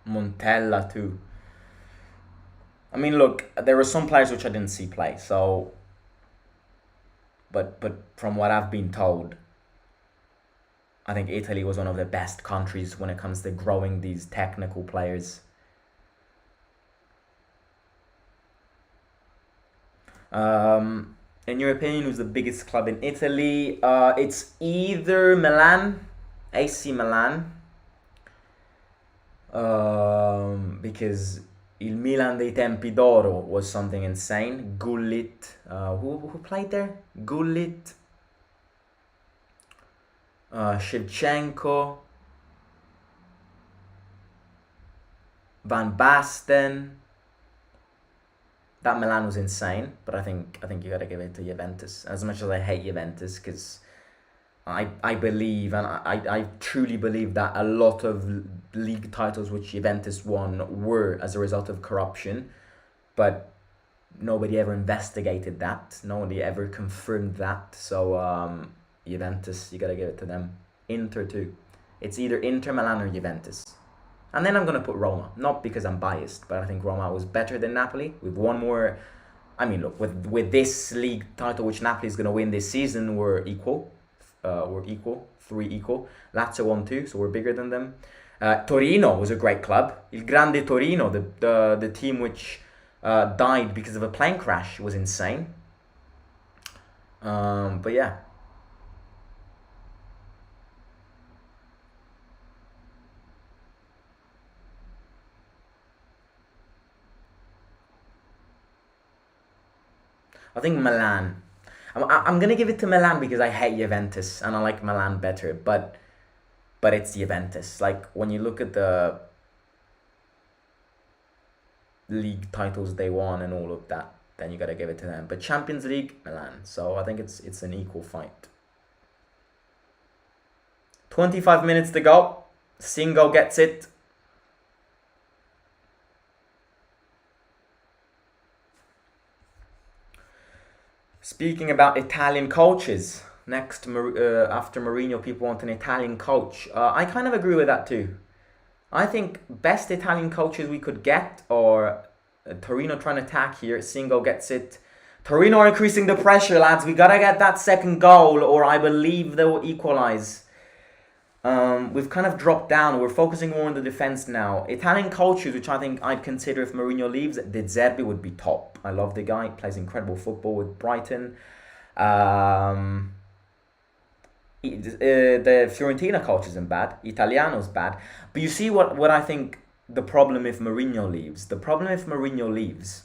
Montella too. I mean, look, there were some players which I didn't see play, so... But from what I've been told, I think Italy was one of the best countries when it comes to growing these technical players. In your opinion, who's the biggest club in Italy? It's either Milan, AC Milan, because il Milan dei tempi d'oro was something insane. Gullit, who played there? Gullit, Shevchenko, Van Basten. That Milan was insane, but I think you gotta give it to Juventus. As much as I hate Juventus, because I believe, and I truly believe that a lot of league titles which Juventus won were as a result of corruption, but nobody ever investigated that. Nobody ever confirmed that. So Juventus, you gotta give it to them. Inter too. It's either Inter, Milan, or Juventus. And then I'm going to put Roma. Not because I'm biased, but I think Roma was better than Napoli. We've won more... I mean, look, with this league title which Napoli is going to win this season, we're equal. We're equal. 3 equal. Lazio won 2, so we're bigger than them. Torino was a great club. Il Grande Torino, the team which died because of a plane crash, was insane. But yeah. I think Milan. I'm gonna give it to Milan because I hate Juventus and I like Milan better, but it's Juventus. Like, when you look at the league titles they won and all of that, then you gotta give it to them. But Champions League, Milan. So I think it's an equal fight. 25 minutes to go. Singo gets it. Speaking about Italian coaches, next after Mourinho, people want an Italian coach. I kind of agree with that too. I think best Italian coaches we could get are Torino trying to attack here. Singo gets it. Torino are increasing the pressure, lads. We gotta get that second goal, or I believe they will equalize. We've kind of dropped down. We're focusing more on the defense now. Italian coaches, which I think I'd consider if Mourinho leaves, De Zerbi would be top. I love the guy. He plays incredible football with Brighton. The Fiorentina coach isn't bad. Italiano's bad. But you see what I think the problem if Mourinho leaves? The problem if Mourinho leaves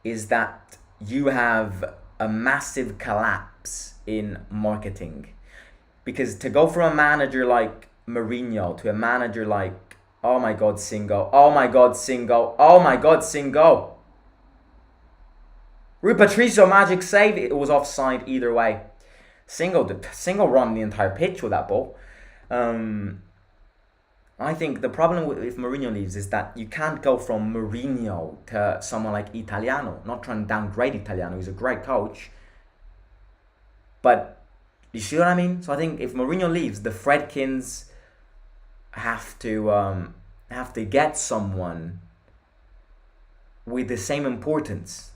is that you have a massive collapse in marketing. Because to go from a manager like Mourinho to a manager like, oh my God, Singo, oh my God, Singo, oh my God, Singo. Rui Patricio magic save, it was offside either way. Singo run the entire pitch with that ball. I think the problem if Mourinho leaves is that you can't go from Mourinho to someone like Italiano. Not trying to downgrade Italiano, he's a great coach. But you see what I mean? So I think if Mourinho leaves, the Fredkins have to get someone with the same importance.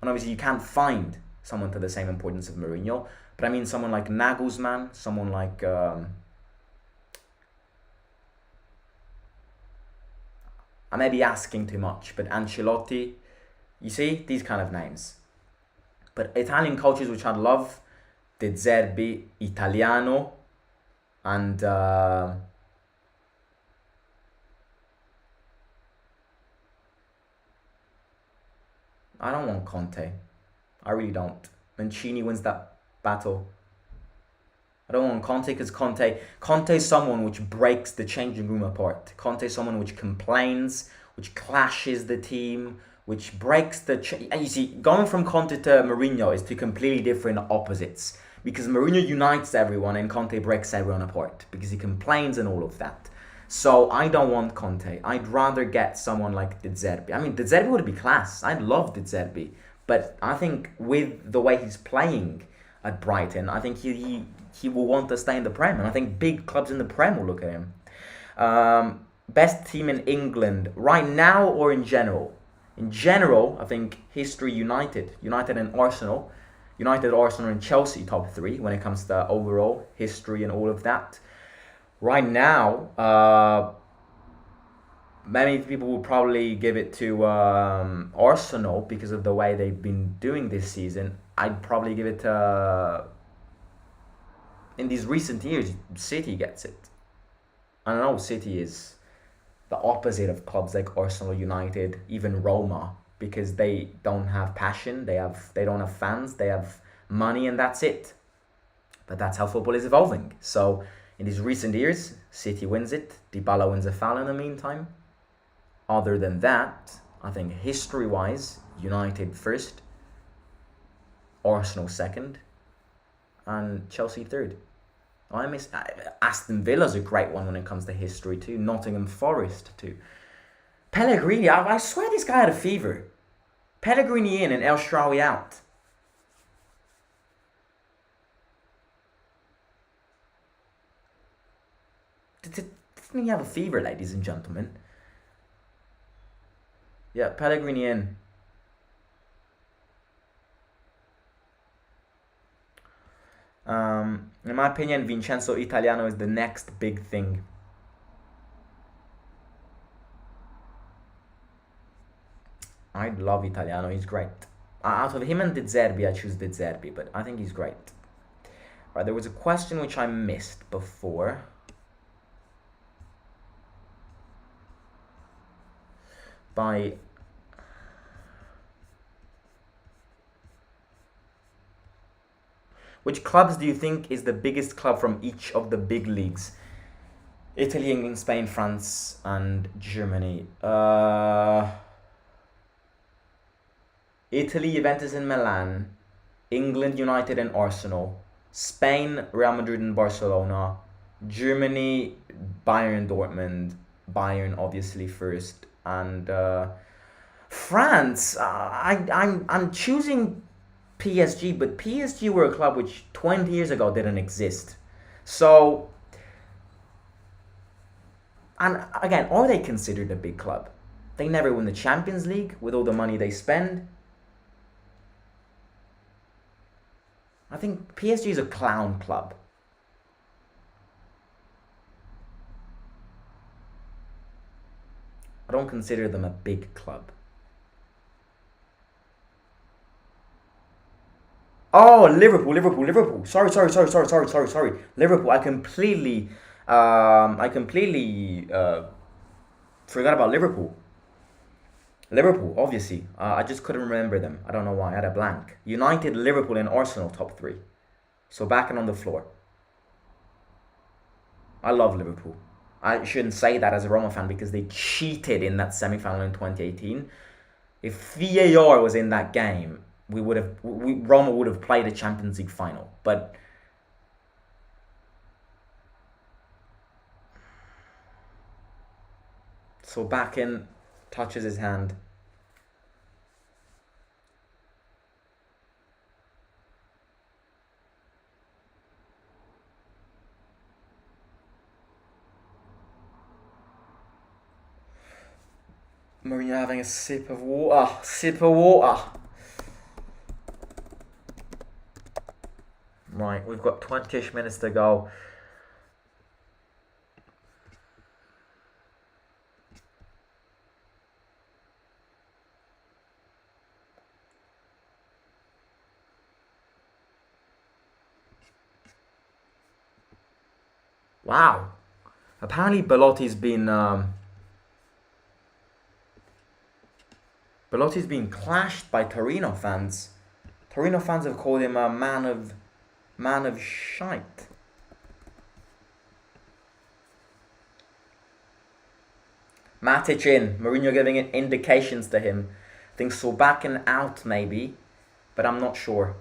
And obviously you can't find someone to the same importance of Mourinho. But I mean someone like Nagelsmann, someone like... I may be asking too much, but Ancelotti, you see, these kind of names. But Italian coaches which I'd love, De Zerbi, Italiano, and I don't want Conte. I really don't. Mancini wins that battle. I don't want Conte because Conte is someone which breaks the changing room apart. Conte is someone which complains, which clashes the team, which breaks the. And you see, going from Conte to Mourinho is two completely different opposites. Because Mourinho unites everyone and Conte breaks everyone apart because he complains and all of that. So I don't want Conte. I'd rather get someone like De Zerbi. I mean, De Zerbi would be class. I love De Zerbi, but I think with the way he's playing at Brighton, I think he will want to stay in the Prem, and I think big clubs in the Prem will look at him. Best team in England right now or in general? In general, I think history United and Arsenal. United, Arsenal, and Chelsea top three when it comes to overall history and all of that. Right now, many people will probably give it to Arsenal because of the way they've been doing this season. I'd probably give it to. In these recent years, City gets it. I don't know, City is the opposite of clubs like Arsenal, United, even Roma, because they don't have passion, they don't have fans, they have money, and that's it. But that's how football is evolving. So in these recent years, City wins it. Dybala wins a foul in the meantime. Other than that, I think history-wise, United first, Arsenal second, and Chelsea third. I miss Aston Villa's a great one when it comes to history too. Nottingham Forest too. Pellegrini, I swear this guy had a fever. Pellegrini in and El Shaarawy out. Didn't he have a fever, ladies and gentlemen? Yeah, Pellegrini in. In my opinion, Vincenzo Italiano is the next big thing. I love Italiano, he's great. Out of him and De Zerbi, I choose De Zerbi, but I think he's great. Right, there was a question which I missed before. By which clubs do you think is the biggest club from each of the big leagues? Italy, England, Spain, France, and Germany. Italy, Juventus and Milan. England, United and Arsenal. Spain, Real Madrid and Barcelona. Germany, Bayern, Dortmund. Bayern, obviously, first. And France, I'm choosing PSG, but PSG were a club which 20 years ago didn't exist. So, and again, are they considered a big club? They never win the Champions League with all the money they spend. I think PSG is a clown club. I don't consider them a big club. Oh, Liverpool. Sorry. Liverpool. I completely forgot about Liverpool. Liverpool, obviously. I just couldn't remember them. I don't know why. I had a blank. United, Liverpool, and Arsenal top three. So back and on the floor. I love Liverpool. I shouldn't say that as a Roma fan because they cheated in that semi-final in 2018. If VAR was in that game, Roma would have played a Champions League final. But so back in, touches his hand. Mourinho having a sip of water. Right, we've got 20-ish minutes to go. Wow. Apparently Belotti's been Belotti's being clashed by Torino fans. Torino fans have called him a man of shite. Matic in. Mourinho giving indications to him. I think Solbakken out maybe, but I'm not sure.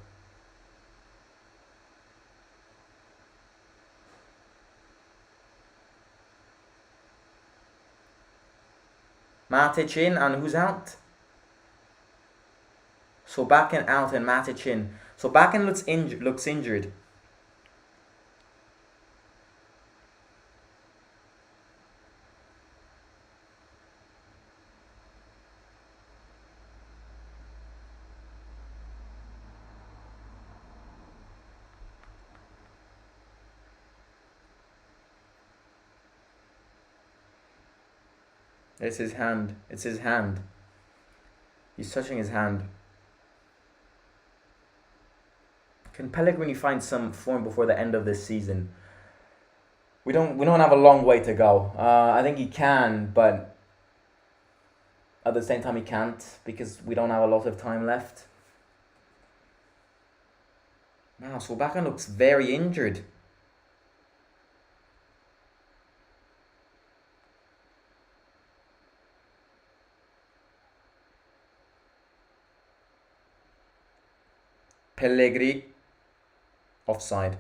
Matic in, and who's out? Solbakken out and Matic in. Solbakken looks injured. It's his hand. It's his hand. He's touching his hand. Can Pellegrini find some form before the end of this season? We don't have a long way to go. I think he can, but at the same time he can't because we don't have a lot of time left. Wow, Solbakken looks very injured. Pellegrini. Offside.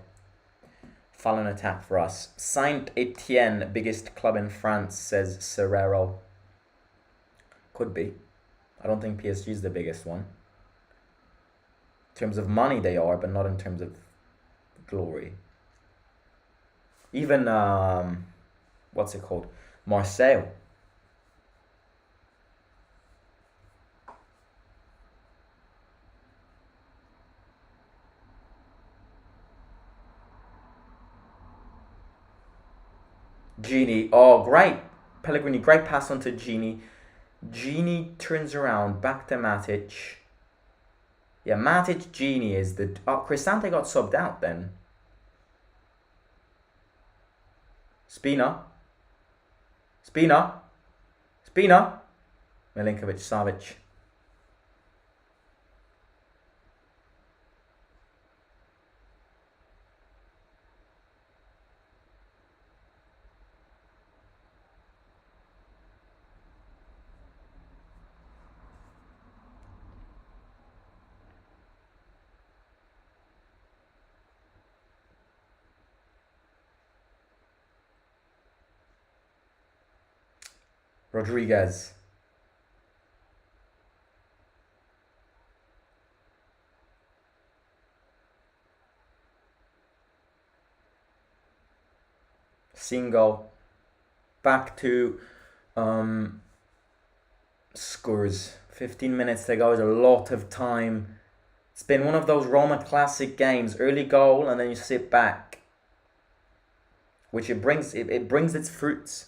Foul and attack for us. Saint Etienne, biggest club in France, says Serrero. Could be. I don't think PSG is the biggest one. In terms of money they are, but not in terms of glory. Even, what's it called? Marseille. Genie. Oh, great. Pellegrini, great pass onto Genie. Genie turns around, back to Matic. Yeah, Matic, Genie is the... Oh, Cristante got subbed out then. Spina. Milinkovic, Savic. Rodriguez. Single. Back to scores. 15 minutes to go is a lot of time. It's been one of those Roma classic games. Early goal and then you sit back. Which it brings its fruits.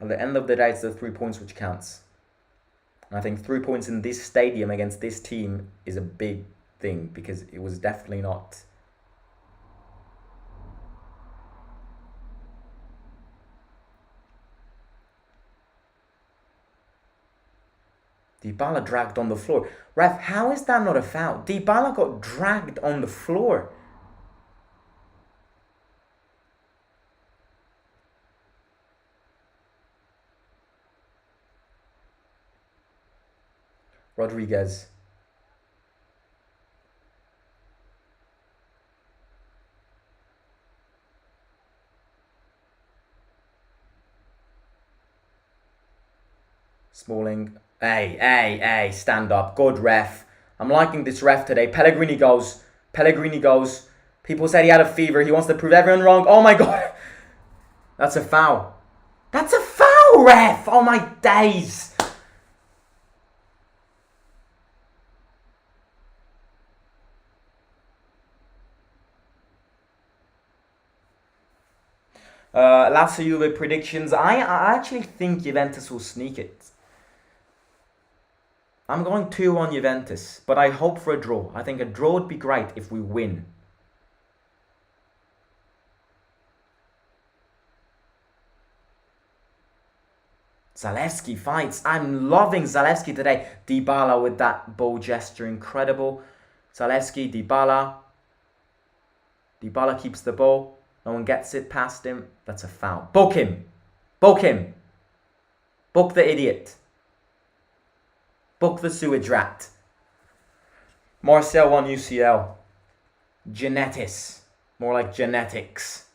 At the end of the day, it's the 3 points which counts. And I think 3 points in this stadium against this team is a big thing because it was definitely not. Dybala dragged on the floor. Ref, how is that not a foul? Dybala got dragged on the floor. Rodriguez. Smalling. Hey, stand up. Good ref. I'm liking this ref today. Pellegrini goes. People said he had a fever. He wants to prove everyone wrong. Oh my god. That's a foul. That's a foul, ref. Oh my days. Lazio Juve predictions. I actually think Juventus will sneak it. I'm going 2-1 Juventus, but I hope for a draw. I think a draw would be great if we win. Zalewski fights. I'm loving Zalewski today. Dybala with that ball gesture. Incredible. Zalewski, Dybala. Dybala keeps the ball. No one gets it past him. That's a foul. Book him. Book him. Book the idiot. Book the sewage rat. Marcel won UCL. Genetis. More like genetics.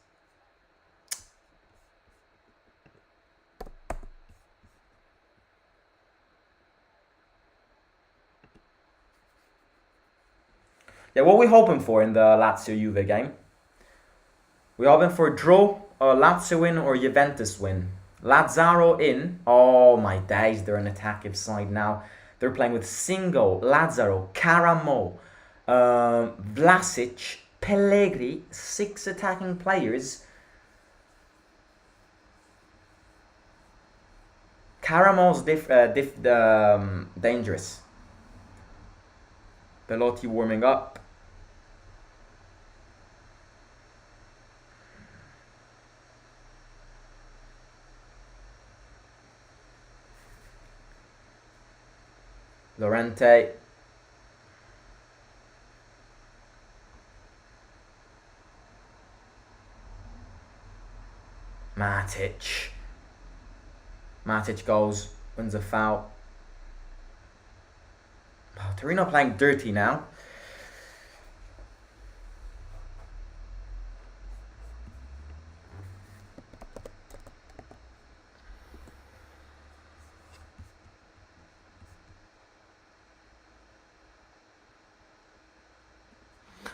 Yeah, what are we hoping for in the Lazio-Juve game? We're hoping for a draw, a Lazio win, or Juventus win. Lazzaro in. Oh my days, they're an attacking side now. They're playing with Singo, Lazzaro, Caramo, Vlasic, Pellegrini, 6 attacking players. Caramo's dangerous. Belotti warming up. Lorente. Matic. Matic goes, wins a foul. Oh, Torino playing dirty now.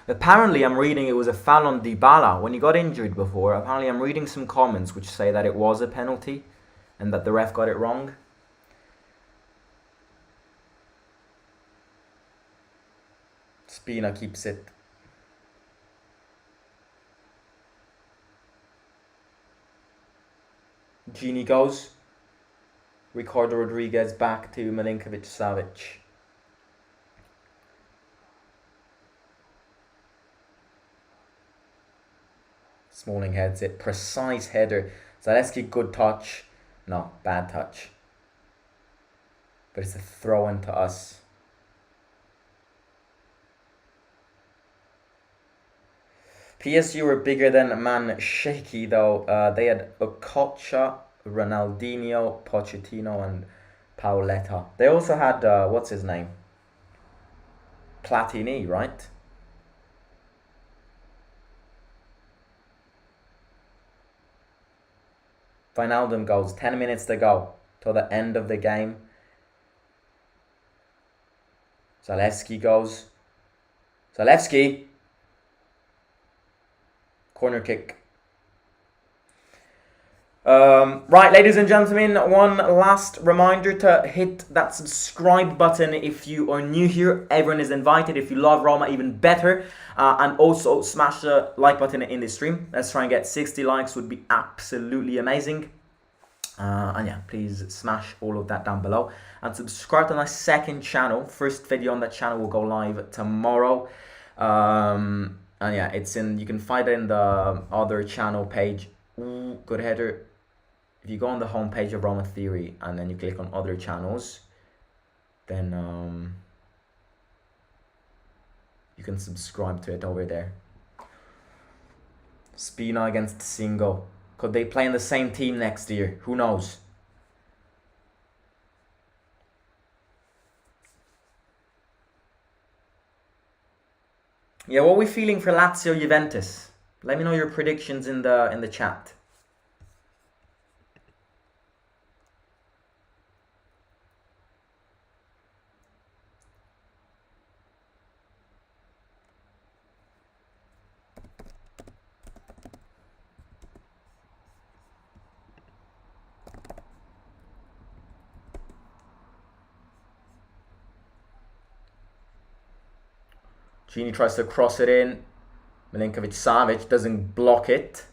Apparently, I'm reading it was a foul on Dybala when he got injured before. Apparently, I'm reading some comments which say that it was a penalty and that the ref got it wrong. Spina keeps it. Gini goes. Ricardo Rodriguez back to Milinkovic-Savic. Smalling heads it. Precise header. Zalewski, good touch. No, bad touch. But it's a throw in to us. PSG were bigger than Man Shaky though. They had Okocha, Ronaldinho, Pochettino and Paoletta. They also had, what's his name? Platini, right? Wijnaldum goes. 10 minutes to go till the end of the game. Zalewski goes. Zalewski. Corner kick. Right, ladies and gentlemen, one last reminder to hit that subscribe button if you are new here. Everyone is invited. If you love Roma, even better. And also smash the like button in this stream. Let's try and get 60 likes. Would be absolutely amazing. And yeah, please smash all of that down below. And subscribe to my second channel. First video on that channel will go live tomorrow. And yeah, it's in. You can find it in the other channel page. Ooh, good header. If you go on the home page of Roma Theory and then you click on other channels, then you can subscribe to it over there. Spina against Singo. Could they play in the same team next year? Who knows? Yeah, what are we feeling for Lazio Juventus? Let me know your predictions in the chat. Gini tries to cross it in. Milinkovic-Savic doesn't block it.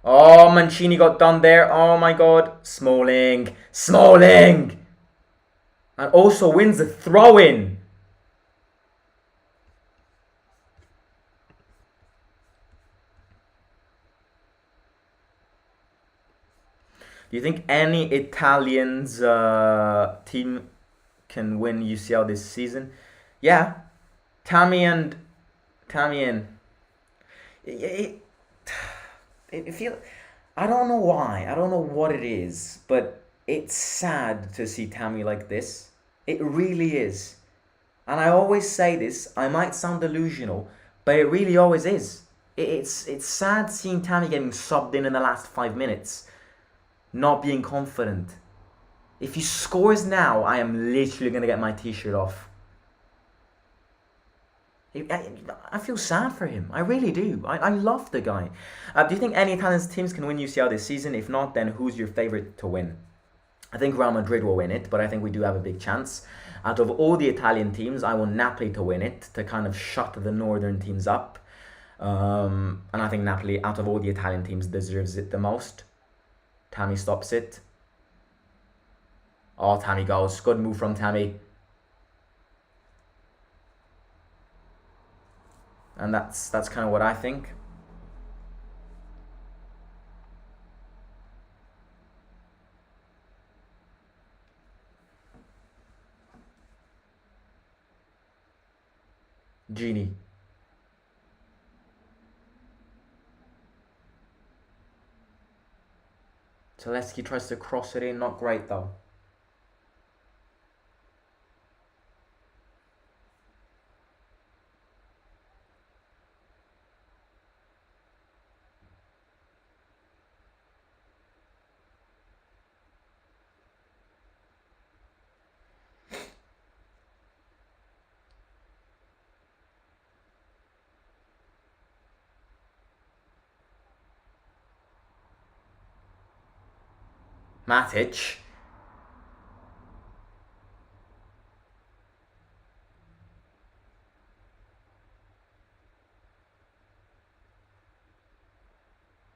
Oh, Mancini got done there. Oh my god. Smalling. Smalling! And also wins the throw-in. Do you think any Italians team can win UCL this season? Yeah, Tammy and Tammy and it, it feel. I don't know why. I don't know what it is, but it's sad to see Tammy like this. It really is. And I always say this. I might sound delusional, but it really always is. It's sad seeing Tammy getting subbed in the last 5 minutes, not being confident. If he scores now, I am literally gonna get my T-shirt off. I feel sad for him. I really do. I love the guy. Do you think any Italian teams can win UCL this season? If not, then who's your favorite to win? I think Real Madrid will win it, but I think we do have a big chance. Out of all the Italian teams, I want Napoli to win it to kind of shut the northern teams up. And I think Napoli, out of all the Italian teams, deserves it the most. Tammy stops it. Oh, Tammy goes. Good move from Tammy. And that's kind of what I think. Genie. Zaleski tries to cross it in. Not great though. Matic.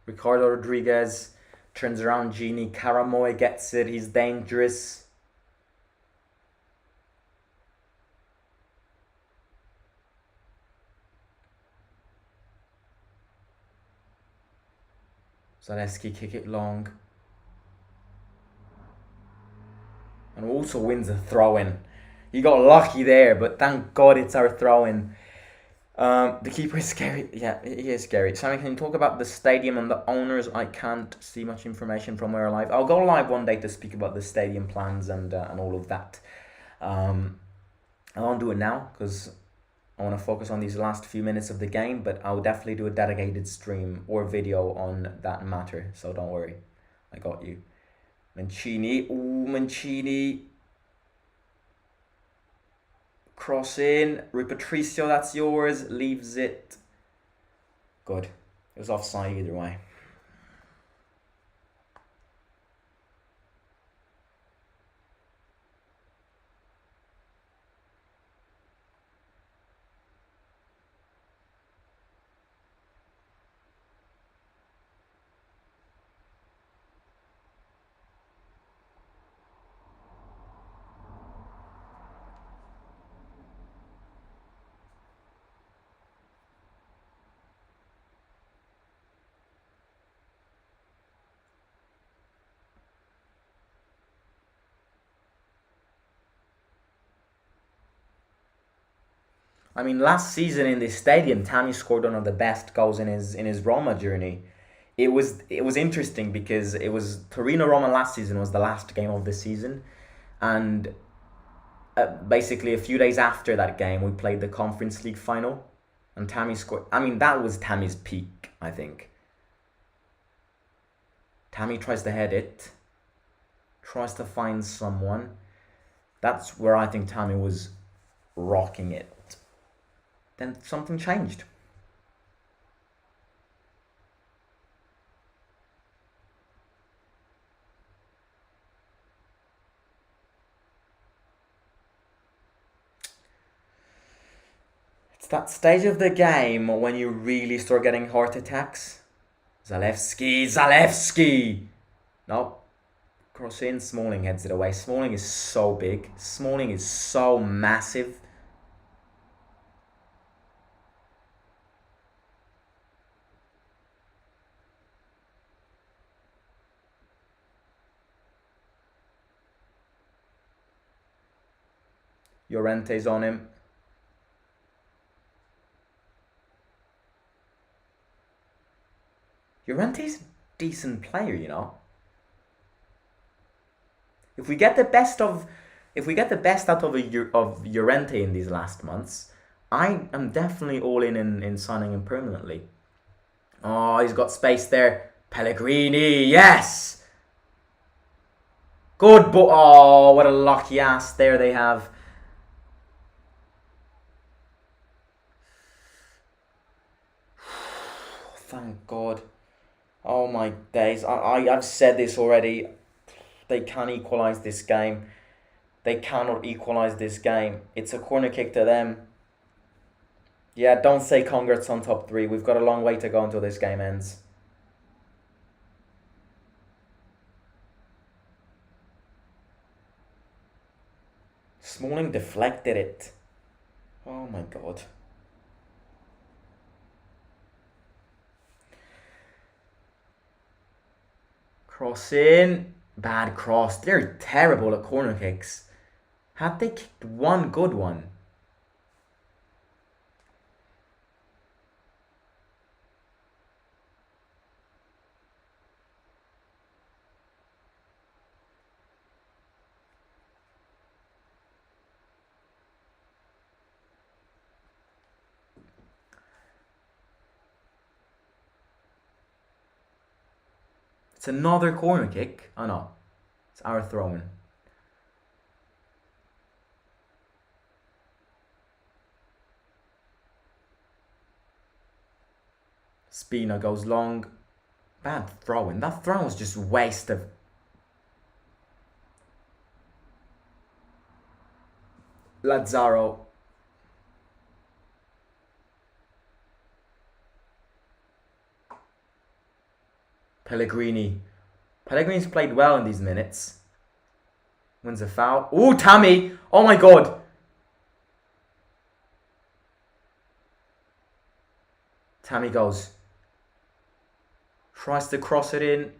Ricardo Rodriguez turns around Genie. Karamoy gets it. He's dangerous. Zaleski kick it long. And also wins a throw-in. He got lucky there, but thank God it's our throw-in. The keeper is scary. Yeah, he is scary. Sammy, can you talk about the stadium and the owners? I can't see much information from where live. I'll go live one day to speak about the stadium plans and all of that. I won't do it now because I want to focus on these last few minutes of the game, but I'll definitely do a dedicated stream or video on that matter. So don't worry, I got you. Mancini, ooh, Mancini. Cross in, Rui Patricio, that's yours, leaves it. Good. It was offside either way. I mean, last season in this stadium, Tammy scored one of the best goals in his Roma journey. It was interesting because it was Torino Roma last season was the last game of the season, and basically a few days after that game, we played the Conference League final, and Tammy scored. I mean, that was Tammy's peak, I think. Tammy tries to head it, tries to find someone. That's where I think Tammy was rocking it. Then something changed. It's that stage of the game when you really start getting heart attacks. Zalewski! No. Cross in, Smalling heads it away. Smalling is so big. Smalling is so massive. Llorente's on him. Llorente's a decent player, you know. If we get the best out of Llorente in these last months, I am definitely all in signing him permanently. Oh, he's got space there. Pellegrini, yes! Good, but oh, what a lucky ass there they have. Thank God. Oh my days. I've said this already. They can't equalise this game. They cannot equalise this game. It's a corner kick to them. Yeah, don't say congrats on top 3. We've got a long way to go until this game ends. Smalling deflected it. Oh my God. Cross in. Bad cross. They're terrible at corner kicks. Had they kicked one good one? It's another corner kick. Oh no. It's our throw-in. Spina goes long. Bad throw-in. That throw was just waste of... Lazzaro. Pellegrini. Pellegrini's played well in these minutes. Wins a foul. Ooh, Tammy! Oh my God! Tammy goes. Tries to cross it in.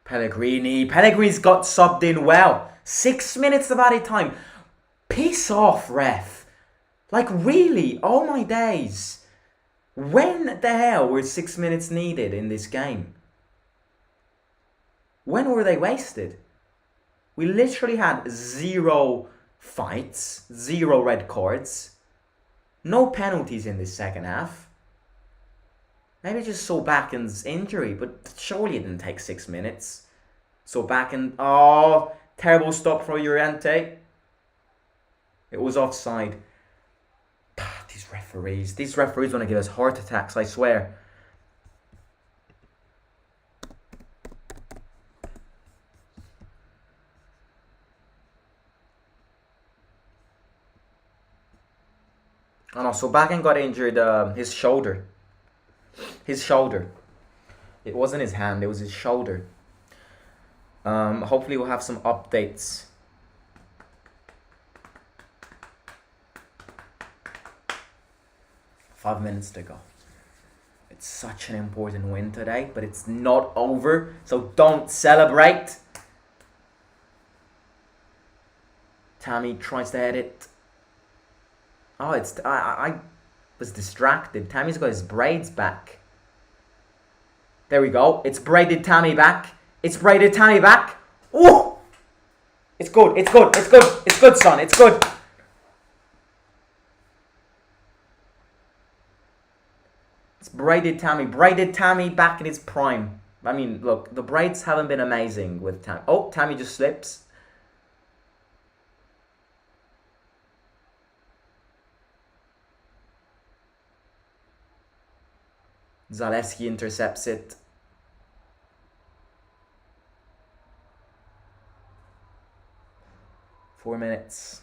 Pellegrini. Pellegrini's got subbed in well. 6 minutes of added time. Piss off, ref. Like, really? Oh my days. When the hell were 6 minutes needed in this game? When were they wasted? We literally had 0 fights, 0 red cards, no penalties in this second half. Maybe just Solbaken's injury, but surely it didn't take 6 minutes. Solbaken, oh, terrible stop for Llorente. It was offside. These referees want to give us heart attacks, I swear. Oh no, Solbaken got injured, his shoulder. His shoulder. It wasn't his hand, it was his shoulder. Hopefully we'll have some updates. Five minutes to go. It's such an important win today, but it's not over, so don't celebrate. Tammy tries to head it. Oh, it's I was distracted. Tammy's got his braids back. There we go. It's braided Tammy back. It's braided Tammy back. Oh! It's good. It's good. It's good. It's good, son. It's good. It's braided Tammy. Braided Tammy back in his prime. I mean, look, the braids haven't been amazing with Tammy. Oh, Tammy just slips. Zaleski intercepts it. Four minutes.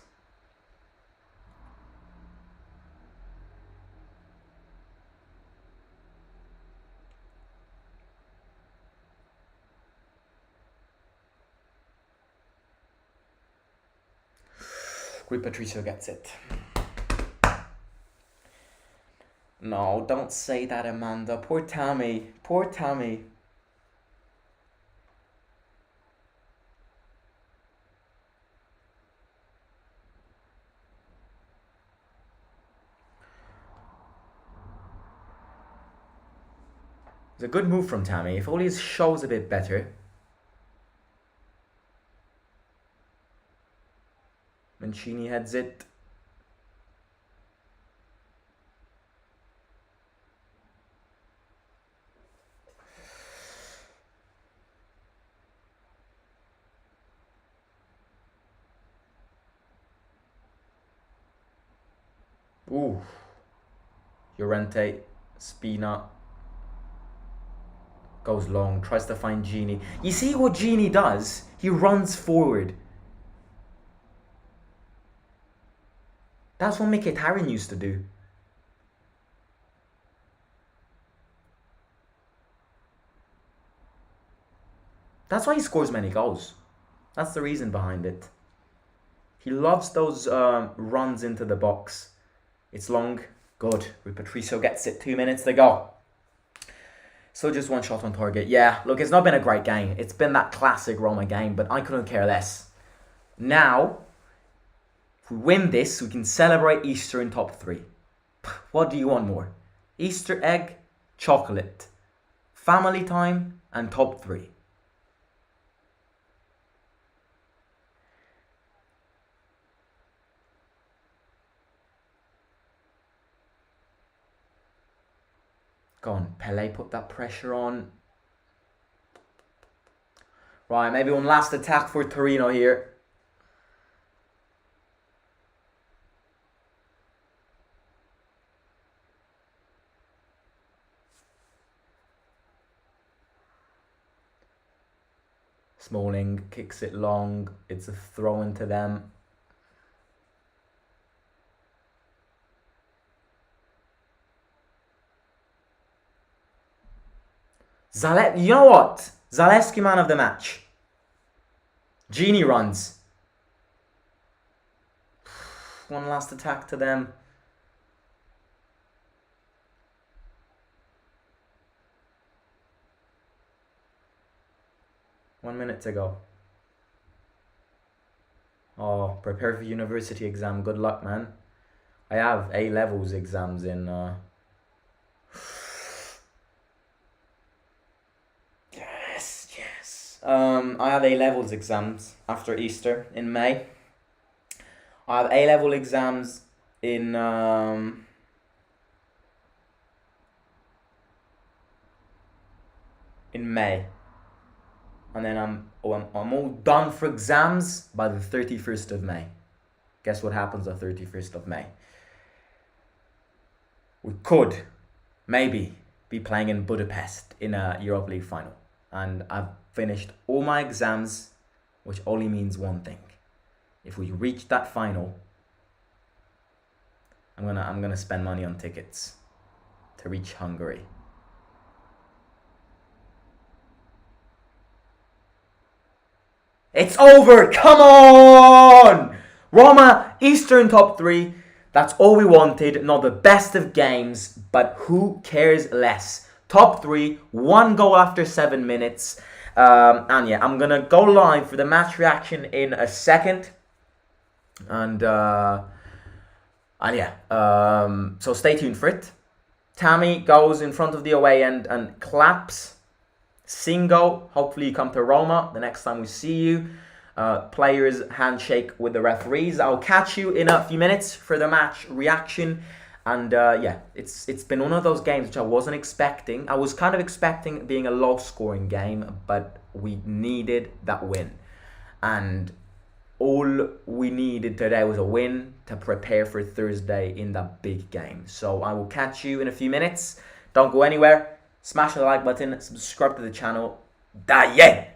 Rui Patricio gets it. No, don't say that, Amanda. Poor Tammy. Poor Tammy. It's a good move from Tammy. If only his show's a bit better. Mancini heads it. Ooh. Llorente, Spina. Goes long, tries to find Genie. You see what Genie does? He runs forward. That's what Mkhitaryan used to do. That's why he scores many goals. That's the reason behind it. He loves those runs into the box. It's long. Good. Rui Patricio gets it. 2 minutes to go. So just one shot on target. Yeah, look, it's not been a great game. It's been that classic Roma game, but I couldn't care less. Now, if we win this, we can celebrate Easter in top 3. What do you want more? Easter egg, chocolate, family time, and top 3. Go on, Pele, put that pressure on. Right, maybe one last attack for Torino here. Smalling kicks it long. It's a throw into them. You know what? Zalewski man of the match. Genie runs. One last attack to them. One minute to go. Oh, prepare for university exam. Good luck, man. I have A-levels exams in... Yes. I have A-levels exams after Easter in May. I have A-level exams in... in May. And then I'm all done for exams by the 31st of May. Guess what happens on 31st of May? We could, maybe, be playing in Budapest in a Europa League final. And I've finished all my exams, which only means one thing. If we reach that final, I'm gonna spend money on tickets to reach Hungary. It's over! Come on! Roma, Eastern top 3. That's all we wanted. Not the best of games, but who cares less? Top 3, 1 goal after 7 minutes. And yeah, I'm going to go live for the match reaction in a second. And yeah, so stay tuned for it. Tammy goes in front of the away end and claps. Singo, hopefully you come to Roma the next time we see you. Players handshake with the referees. I'll catch you in a few minutes for the match reaction. And yeah, it's been one of those games which I wasn't expecting. I was kind of expecting it being a low scoring game, but we needed that win. And all we needed today was a win to prepare for Thursday in that big game. So I will catch you in a few minutes. Don't go anywhere. Smash the like button, subscribe to the channel. Daye!